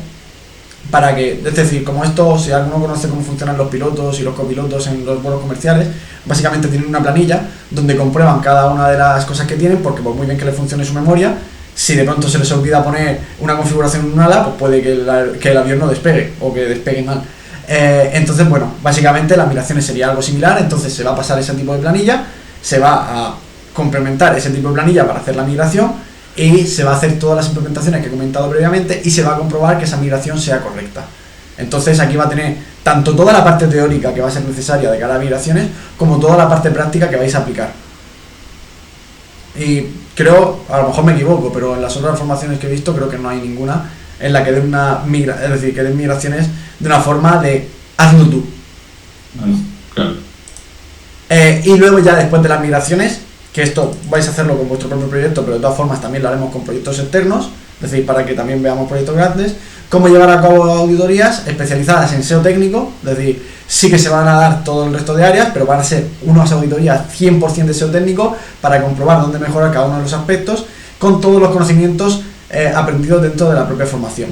para que, es decir, como esto, si alguno conoce cómo funcionan los pilotos y los copilotos en los vuelos comerciales, básicamente tienen una planilla donde comprueban cada una de las cosas que tienen, porque por muy bien que les funcione su memoria, si de pronto se les olvida poner una configuración en un ala, pues puede que el avión no despegue o que despegue mal. Entonces, bueno, básicamente las migraciones sería algo similar. Entonces se va a pasar ese tipo de planilla, se va a complementar ese tipo de planilla para hacer la migración, y se va a hacer todas las implementaciones que he comentado previamente, y se va a comprobar que esa migración sea correcta. Entonces aquí va a tener tanto toda la parte teórica que va a ser necesaria de cara a migraciones, como toda la parte práctica que vais a aplicar. Y creo, a lo mejor me equivoco, pero en las otras formaciones que he visto creo que no hay ninguna en la que den que den migraciones de una forma de hazlo tú. Claro. Y luego ya después de las migraciones, que esto vais a hacerlo con vuestro propio proyecto, pero de todas formas también lo haremos con proyectos externos, es decir, para que también veamos proyectos grandes, cómo llevar a cabo auditorías especializadas en SEO técnico, es decir, sí que se van a dar todo el resto de áreas, pero van a ser unas auditorías 100% de SEO técnico para comprobar dónde mejorar cada uno de los aspectos, con todos los conocimientos aprendidos dentro de la propia formación.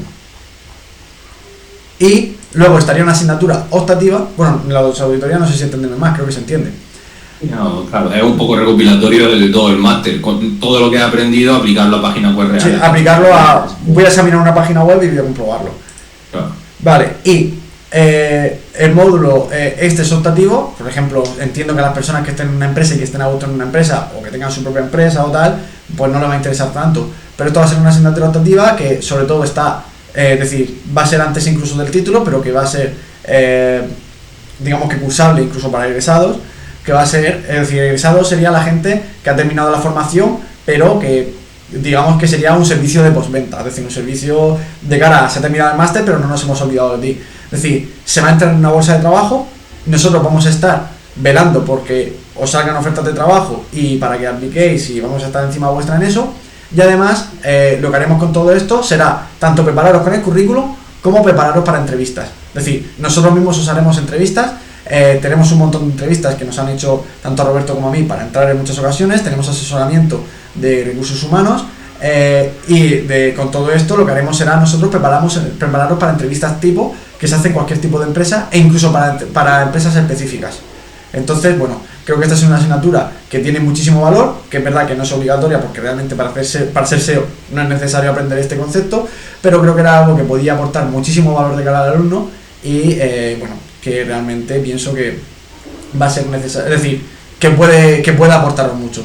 Y luego estaría una asignatura optativa. Bueno, las auditorías no sé si entienden más, creo que se entiende. No, claro, es un poco recopilatorio de todo el máster, con todo lo que he aprendido, aplicarlo a páginas web reales. Sí, aplicarlo a... Voy a examinar una página web y voy a comprobarlo. Claro. Vale, y el módulo este es optativo. Por ejemplo, entiendo que las personas que estén en una empresa y que estén a gusto en una empresa, o que tengan su propia empresa o tal, pues no les va a interesar tanto. Pero esto va a ser una asignatura optativa que sobre todo está es decir, va a ser antes incluso del título, pero que va a ser, digamos que cursable incluso para egresados, que va a ser, es decir, egresado sería la gente que ha terminado la formación, pero que digamos que sería un servicio de postventa, es decir, un servicio de cara a se ha terminado el máster, pero no nos hemos olvidado de ti. Es decir, se va a entrar en una bolsa de trabajo, nosotros vamos a estar velando porque os salgan ofertas de trabajo y para que apliquéis y vamos a estar encima vuestra en eso. Y además, lo que haremos con todo esto será tanto prepararos con el currículum como prepararos para entrevistas. Es decir, nosotros mismos os haremos entrevistas. Tenemos un montón de entrevistas que nos han hecho tanto a Roberto como a mí para entrar en muchas ocasiones. Tenemos asesoramiento de recursos humanos con todo esto lo que haremos será nosotros prepararnos para entrevistas tipo que se hacen en cualquier tipo de empresa e incluso para empresas específicas. Entonces, bueno, creo que esta es una asignatura que tiene muchísimo valor, que es verdad que no es obligatoria porque realmente para ser SEO no es necesario aprender este concepto, pero creo que era algo que podía aportar muchísimo valor de cara al alumno y bueno, que realmente pienso que va a ser necesario, es decir, que puede aportaros mucho.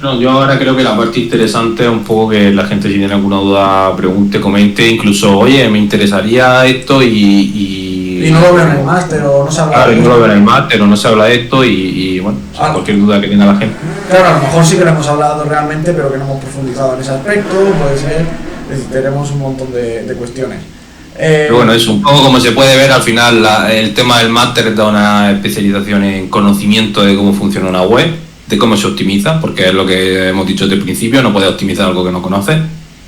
No, yo ahora creo que la parte interesante es un poco que la gente, si tiene alguna duda, pregunte, comente, incluso, oye, me interesaría esto y no lo veo en el máster o no se habla de esto. Claro, y no lo veo en el máster o no se habla de esto y bueno, o sea, cualquier duda que tenga la gente. Claro, a lo mejor sí que lo hemos hablado realmente, pero que no hemos profundizado en ese aspecto, puede ser, es decir, tenemos un montón de cuestiones. Pero bueno, es un poco como se puede ver al final, el tema del máster da una especialización en conocimiento de cómo funciona una web, de cómo se optimiza, porque es lo que hemos dicho desde el principio, no puedes optimizar algo que no conoces,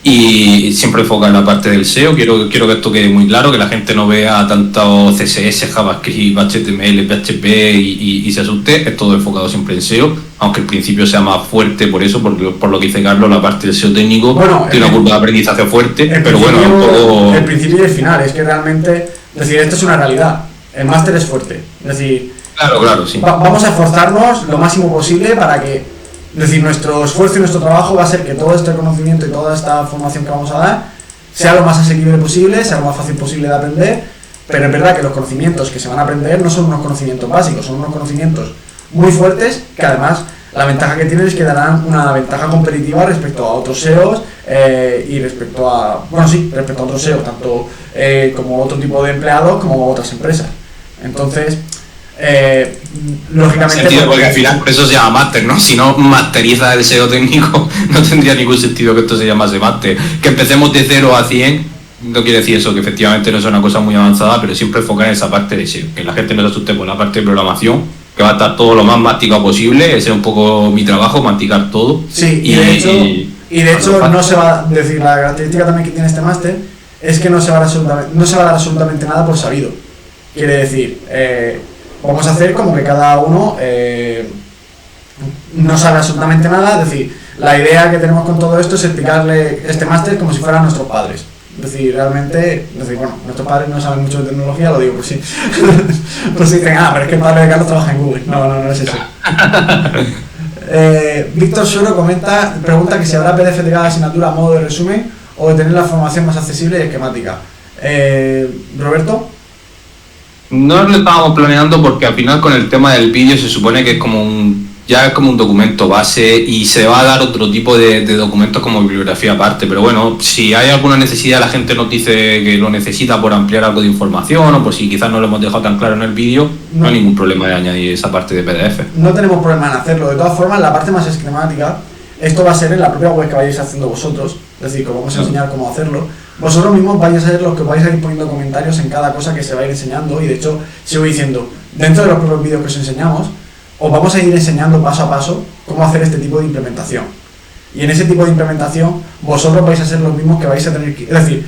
y siempre enfoca en la parte del SEO. Quiero que esto quede muy claro, que la gente no vea tanto CSS, JavaScript, HTML, PHP y se asuste. Es todo enfocado siempre en SEO, aunque el principio sea más fuerte por eso, por lo que dice Carlos, la parte del SEO técnico tiene una curva de aprendizaje fuerte, pero bueno, un poco... El principio y el final, es que realmente, es decir, esto es una realidad, el máster es fuerte, es decir... Claro, sí. Vamos a esforzarnos lo máximo posible para que, es decir, nuestro esfuerzo y nuestro trabajo va a ser que todo este conocimiento y toda esta formación que vamos a dar sea lo más asequible posible, sea lo más fácil posible de aprender, pero es verdad que los conocimientos que se van a aprender no son unos conocimientos básicos, son unos conocimientos muy fuertes que además la ventaja que tienen es que darán una ventaja competitiva respecto a otros SEOs y respecto a otros SEOs, tanto como otro tipo de empleados como otras empresas. Entonces, lógicamente porque al final por eso se llama máster, ¿no? Si no masteriza el SEO técnico no tendría ningún sentido que esto se llamase máster. Que empecemos de 0 a 100 no quiere decir eso, que efectivamente no es una cosa muy avanzada, pero siempre enfocar en esa parte de SEO, que la gente no se asuste por la parte de programación, que va a estar todo lo más masticado posible. Ese es un poco mi trabajo, masticar todo. Sí, y de hecho no se va a decir, la característica también que tiene este máster es que no se va a dar absolutamente nada por sabido. Quiere decir, vamos a hacer como que cada uno no sabe absolutamente nada. Es decir, la idea que tenemos con todo esto es explicarle este máster como si fueran nuestros padres. Es decir, realmente, bueno, nuestros padres no saben mucho de tecnología, lo digo por si por si dicen, pero es que el padre de Carlos trabaja en Google. No es eso. Víctor Suero pregunta que si habrá PDF de cada asignatura a modo de resumen o de tener la formación más accesible y esquemática. Roberto. No lo estábamos planeando porque al final con el tema del vídeo se supone que es como un documento base y se va a dar otro tipo de documentos como bibliografía aparte, pero bueno, si hay alguna necesidad, la gente nos dice que lo necesita por ampliar algo de información o por si quizás no lo hemos dejado tan claro en el vídeo, no hay ningún problema de añadir esa parte de PDF. No tenemos problema en hacerlo. De todas formas, la parte más esquemática, esto va a ser en la propia web que vayáis haciendo vosotros, es decir, que os vamos a enseñar cómo hacerlo. Vosotros mismos vais a ser los que vais a ir poniendo comentarios en cada cosa que se va a ir enseñando, y de hecho, sigo diciendo, dentro de los propios vídeos que os enseñamos, os vamos a ir enseñando paso a paso cómo hacer este tipo de implementación. Y en ese tipo de implementación, vosotros vais a ser los mismos que vais a tener que... Es decir,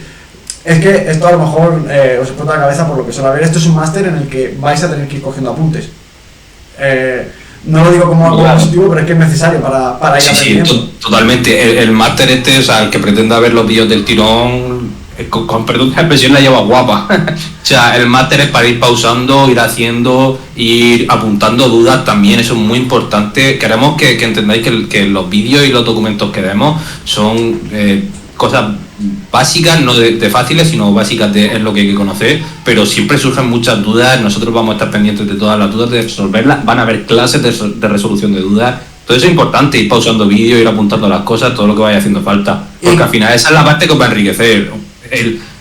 es que esto a lo mejor os explota la cabeza por lo que suele haber. Esto es un máster en el que vais a tener que ir cogiendo apuntes. No lo digo como algo positivo, pero es que es necesario para ir aprendiendo. Sí, totalmente. El máster o sea, el que pretenda ver los vídeos del tirón, con perdón de la expresión, la lleva guapa. O sea, el máster es para ir pausando, ir haciendo, ir apuntando dudas también. Eso es muy importante. Queremos que entendáis que los vídeos y los documentos que vemos son cosas básicas, no de fáciles, sino básicas es lo que hay que conocer, pero siempre surgen muchas dudas. Nosotros vamos a estar pendientes de todas las dudas, de resolverlas. Van a haber clases de resolución de dudas Todo eso es importante, ir pausando vídeos, ir apuntando las cosas, todo lo que vaya haciendo falta. Porque al final esa es la parte que os va a enriquecer.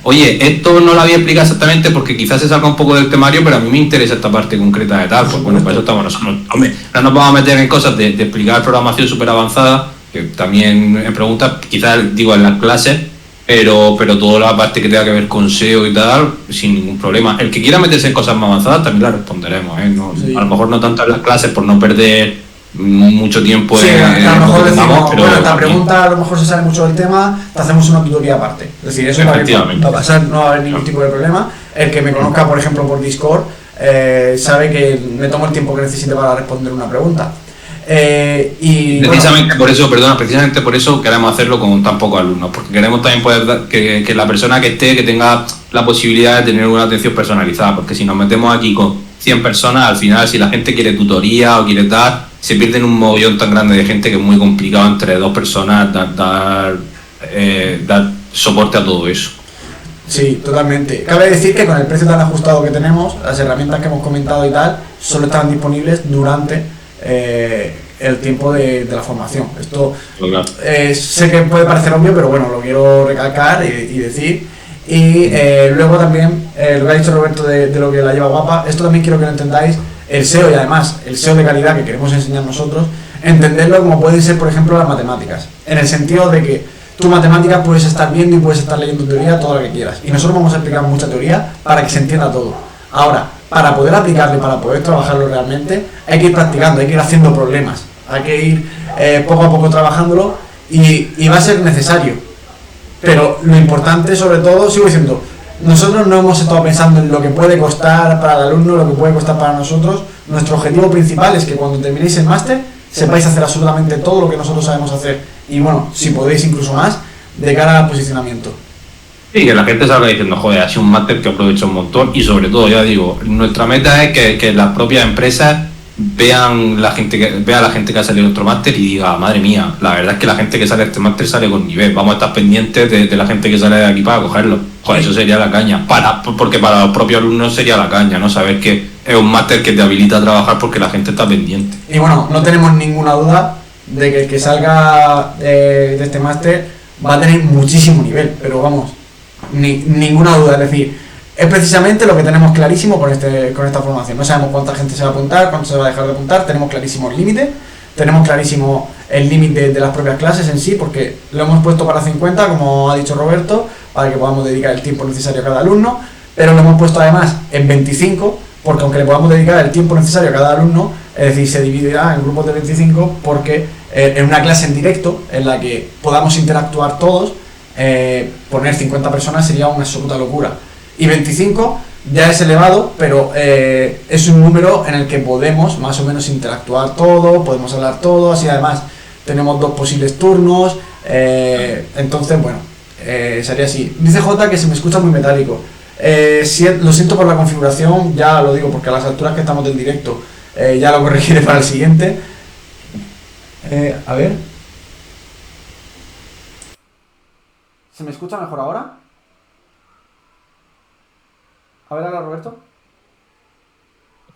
Oye, esto no lo había explicado exactamente porque quizás se salga un poco del temario, pero a mí me interesa esta parte concreta de tal. Pues bueno, para eso estamos nosotros. Hombre, no nos vamos a meter en cosas de explicar programación súper avanzada, que también en preguntas, quizás digo en las clases, pero toda la parte que tenga que ver con SEO y tal, sin ningún problema. El que quiera meterse en cosas más avanzadas también la responderemos, ¿eh? No, sí. A lo mejor no tanto en las clases por no perder mucho tiempo sí, a lo mejor decimos, pero bueno, esta pregunta a lo mejor se sale mucho del tema, te hacemos una tutoría aparte. Es decir, eso va a pasar, no va a haber ningún tipo de problema. El que me conozca, por ejemplo, por Discord, sabe que me tomo el tiempo que necesite para responder una pregunta. Y precisamente por eso queremos hacerlo con tan pocos alumnos, porque queremos también poder que la persona que esté, que tenga la posibilidad de tener una atención personalizada, porque si nos metemos aquí con 100 personas, al final si la gente quiere tutoría o quiere tal, se pierden un mogollón tan grande de gente que es muy complicado entre dos personas dar soporte a todo eso. Sí, totalmente. Cabe decir que con el precio tan ajustado que tenemos, las herramientas que hemos comentado y tal, solo están disponibles durante el tiempo de la formación. Esto sé que puede parecer obvio, pero bueno, lo quiero recalcar y decir. Y luego también, lo que ha dicho Roberto de lo que la lleva guapa, esto también quiero que lo entendáis, el SEO y además el SEO de calidad que queremos enseñar nosotros, entenderlo como pueden ser, por ejemplo, las matemáticas, en el sentido de que tú matemáticas puedes estar viendo y puedes estar leyendo teoría todo lo que quieras, y nosotros vamos a explicar mucha teoría para que se entienda todo. Ahora, para poder aplicarlo y para poder trabajarlo realmente, hay que ir practicando, hay que ir haciendo problemas, hay que ir poco a poco trabajándolo y va a ser necesario. Pero lo importante, sobre todo, sigo diciendo, nosotros no hemos estado pensando en lo que puede costar para el alumno, lo que puede costar para nosotros. Nuestro objetivo principal es que cuando terminéis el máster sepáis hacer absolutamente todo lo que nosotros sabemos hacer. Y bueno, si podéis incluso más, de cara al posicionamiento. Sí, que la gente salga diciendo, joder, ha sido un máster que aprovecha un montón. Y sobre todo, ya digo, nuestra meta es que las propias empresas vea a la gente que ha salido de nuestro máster y diga, madre mía, la verdad es que la gente que sale de este máster sale con nivel, vamos a estar pendientes de la gente que sale de aquí para cogerlo. Joder, eso sería la caña, porque para los propios alumnos sería la caña, ¿no? Saber que es un máster que te habilita a trabajar porque la gente está pendiente. Y bueno, no tenemos ninguna duda de que el que salga de este máster va a tener muchísimo nivel, pero vamos, ninguna duda, es decir, es precisamente lo que tenemos clarísimo con esta formación. No sabemos cuánta gente se va a apuntar, cuánto se va a dejar de apuntar, tenemos clarísimo el límite, tenemos clarísimo el límite de las propias clases en sí, porque lo hemos puesto para 50, como ha dicho Roberto, para que podamos dedicar el tiempo necesario a cada alumno, pero lo hemos puesto además en 25, porque aunque le podamos dedicar el tiempo necesario a cada alumno, es decir, se dividirá en grupos de 25, porque en una clase en directo, en la que podamos interactuar todos, poner 50 personas sería una absoluta locura. Y 25 ya es elevado, pero es un número en el que podemos más o menos interactuar todo, podemos hablar todo, así además tenemos 2 posibles turnos, entonces bueno, sería así. Dice J que se me escucha muy metálico. Lo siento por la configuración, ya lo digo porque a las alturas que estamos del directo ya lo corregiré para el siguiente. A ver. ¿Se me escucha mejor ahora? A ver ahora, Roberto.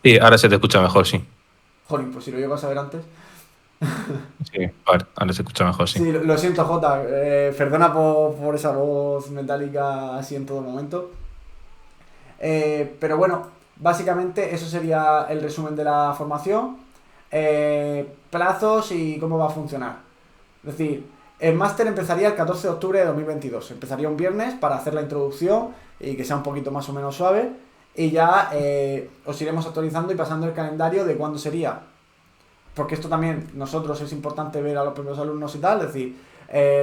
Sí, ahora se te escucha mejor, sí. Joder, pues si lo llego a saber antes. Sí, vale, ahora se escucha mejor, sí. Sí, lo siento, Jota. Perdona por esa voz metálica así en todo momento. Pero bueno, básicamente eso sería el resumen de la formación. Plazos y cómo va a funcionar. Es decir, el máster empezaría el 14 de octubre de 2022. Empezaría un viernes para hacer la introducción y que sea un poquito más o menos suave. Y ya os iremos actualizando y pasando el calendario de cuándo sería. Porque esto también nosotros es importante ver a los propios alumnos y tal. Es decir,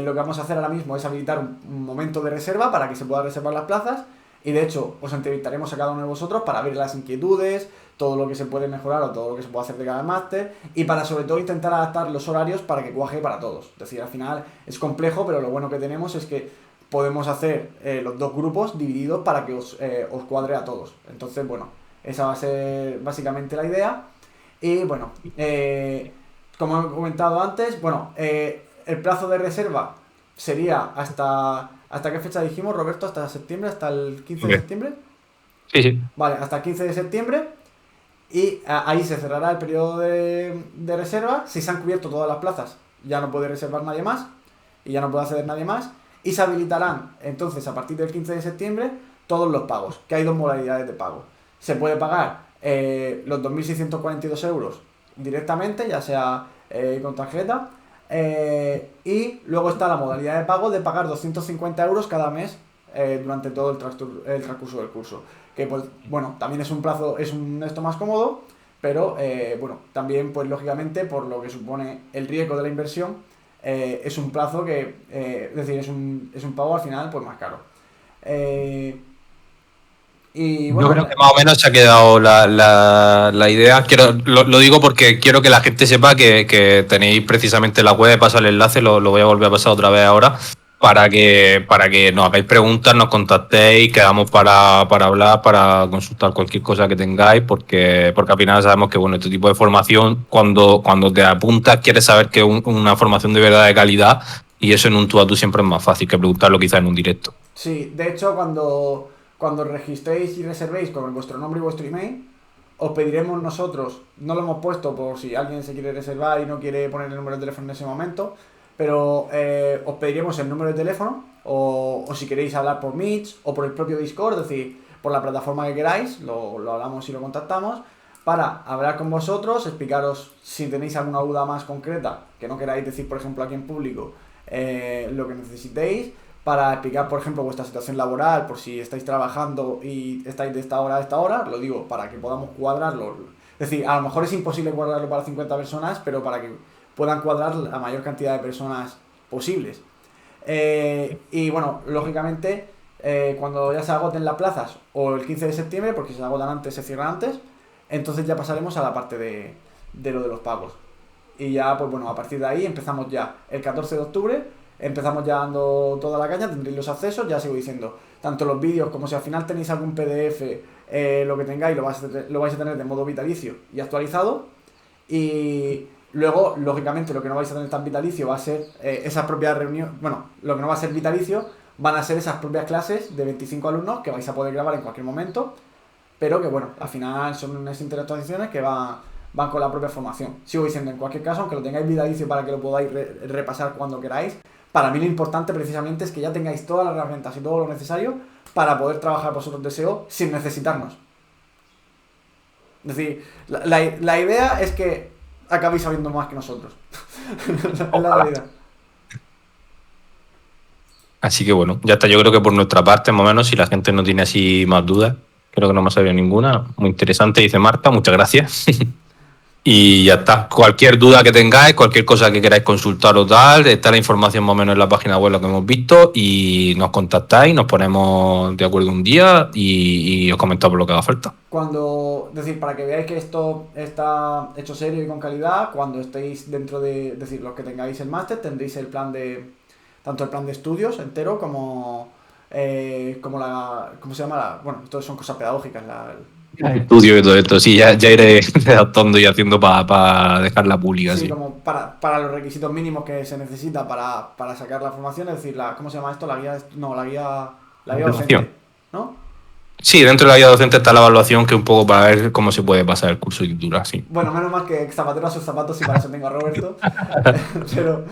lo que vamos a hacer ahora mismo es habilitar un momento de reserva para que se puedan reservar las plazas. Y de hecho, os entrevistaremos a cada uno de vosotros para ver las inquietudes, todo lo que se puede mejorar o todo lo que se puede hacer de cada máster. Y para sobre todo intentar adaptar los horarios para que cuaje para todos. Es decir, al final es complejo, pero lo bueno que tenemos es que podemos hacer los 2 grupos divididos para que os cuadre a todos. Entonces, bueno, esa va a ser básicamente la idea. Y bueno, como he comentado antes, bueno, el plazo de reserva sería ¿hasta qué fecha dijimos, Roberto? ¿Hasta septiembre? ¿Hasta el 15 de septiembre? Sí, sí. Vale, hasta el 15 de septiembre. y ahí se cerrará el periodo de reserva. Si se han cubierto todas las plazas, ya no puede reservar nadie más y ya no puede acceder nadie más, y se habilitarán entonces a partir del 15 de septiembre todos los pagos, que hay dos modalidades de pago. Se puede pagar los 2.642 euros directamente, ya sea con tarjeta, y luego está la modalidad de pago de pagar 250 euros cada mes durante todo el transcurso del curso, que pues bueno, también es un plazo, es un esto más cómodo, pero bueno, también pues lógicamente por lo que supone el riesgo de la inversión, es un plazo que, es decir, es un pago al final pues más caro. Y bueno, Yo creo que más o menos se ha quedado la idea. Lo digo porque quiero que la gente sepa que tenéis precisamente la web, pasar el enlace, lo voy a volver a pasar otra vez ahora, para que nos hagáis preguntas, nos contactéis, quedamos para hablar, para consultar cualquier cosa que tengáis, porque al final sabemos que bueno, este tipo de formación, cuando te apuntas, quieres saber que es una formación de verdad de calidad, y eso en un tú a tú siempre es más fácil que preguntarlo quizás en un directo. sí, de hecho cuando registréis y reservéis con vuestro nombre y vuestro email, os pediremos nosotros, no lo hemos puesto por si alguien se quiere reservar y no quiere poner el número de teléfono en ese momento, pero os pediremos el número de teléfono o si queréis hablar por Meet o por el propio Discord, es decir, por la plataforma que queráis, lo hablamos y lo contactamos, para hablar con vosotros, explicaros si tenéis alguna duda más concreta, que no queráis decir, por ejemplo, aquí en público, lo que necesitéis, para explicar, por ejemplo, vuestra situación laboral, por si estáis trabajando y estáis de esta hora a esta hora, lo digo, para que podamos cuadrarlo. Es decir, a lo mejor es imposible cuadrarlo para 50 personas, pero para que puedan cuadrar la mayor cantidad de personas posibles. Y bueno, lógicamente, cuando ya se agoten las plazas, o el 15 de septiembre, porque si se agotan antes, se cierran antes, entonces ya pasaremos a la parte de lo de los pagos. Y ya, pues bueno, a partir de ahí empezamos ya el 14 de octubre. Empezamos ya dando toda la caña, tendréis los accesos, ya sigo diciendo, tanto los vídeos como si al final tenéis algún PDF, lo que tengáis lo vais a tener de modo vitalicio y actualizado. Y luego, lógicamente, lo que no vais a tener tan vitalicio va a ser esas propias reuniones, bueno, lo que no va a ser vitalicio van a ser esas propias clases de 25 alumnos que vais a poder grabar en cualquier momento, pero que bueno, al final son unas interactuaciones que van con la propia formación. Sigo diciendo, en cualquier caso, aunque lo tengáis vitalicio para que lo podáis repasar cuando queráis, para mí lo importante precisamente es que ya tengáis todas las herramientas y todo lo necesario para poder trabajar vosotros de SEO sin necesitarnos. Es decir, la idea es que acabéis sabiendo más que nosotros. Es la realidad. Así que bueno, ya está. Yo creo que por nuestra parte, más o menos, si la gente no tiene así más dudas, creo que no me ha salido ninguna. Muy interesante, dice Marta, muchas gracias. Y ya está. Cualquier duda que tengáis, cualquier cosa que queráis consultar o tal, está la información más o menos en la página web, lo que hemos visto, y nos contactáis, nos ponemos de acuerdo un día y os comentamos lo que haga falta. Es decir, para que veáis que esto está hecho serio y con calidad, cuando estéis dentro es decir, los que tengáis el máster, tendréis el plan tanto el plan de estudios entero como ¿cómo se llama? Bueno, esto son cosas pedagógicas, Estudio y todo esto, sí, ya iré redactando y haciendo para dejar la pública. Sí, sí, como para los requisitos mínimos que se necesita para sacar la formación, es decir, ¿cómo se llama esto? La guía docente, ¿no? Sí, dentro de la guía docente está la evaluación, que un poco para ver cómo se puede pasar el curso de titular, sí. Bueno, menos mal que zapatero a sus zapatos y para eso tengo a Roberto. Pero,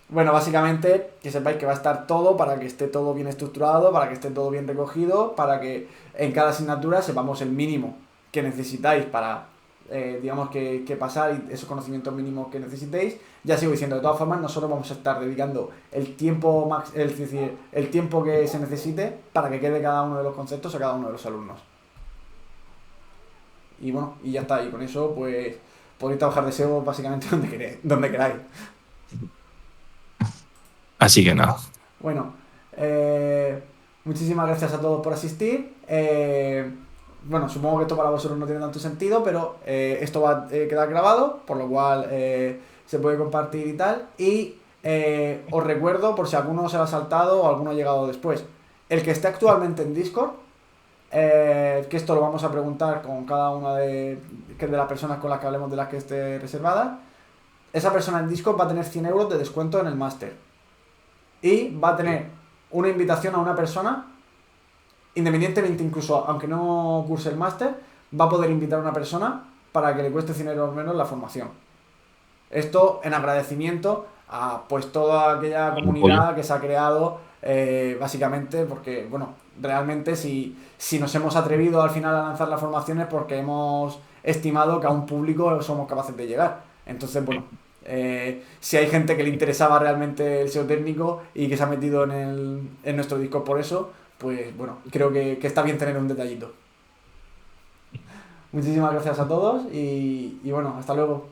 bueno, básicamente que sepáis que va a estar todo para que esté todo bien estructurado, para que esté todo bien recogido, para que en cada asignatura sepamos el mínimo que necesitáis para, digamos, que pasar y esos conocimientos mínimos que necesitéis. Ya sigo diciendo, de todas formas, nosotros vamos a estar dedicando el tiempo el tiempo que se necesite para que quede cada uno de los conceptos a cada uno de los alumnos. Y bueno, y ya está. Y con eso, pues, podéis trabajar de SEO básicamente donde queráis. Así que nada. Bueno, muchísimas gracias a todos por asistir. Bueno, supongo que esto para vosotros no tiene tanto sentido, pero esto va a quedar grabado, por lo cual se puede compartir y tal. Y os recuerdo, por si alguno se lo ha saltado o alguno ha llegado después, el que esté actualmente en Discord, que esto lo vamos a preguntar con cada una de las personas con las que hablemos, de las que esté reservada. Esa persona en Discord va a tener 100 euros de descuento en el máster. Y va a tener una invitación a una persona, independientemente, incluso aunque no curse el máster, va a poder invitar a una persona para que le cueste 100 euros menos la formación. Esto en agradecimiento a pues toda aquella comunidad que se ha creado, básicamente porque, bueno, realmente si nos hemos atrevido al final a lanzar las formaciones porque hemos estimado que a un público somos capaces de llegar. Entonces, bueno, si hay gente que le interesaba realmente el SEO técnico y que se ha metido en nuestro Discord por eso, pues bueno, creo que está bien tener un detallito. Muchísimas gracias a todos y bueno, hasta luego.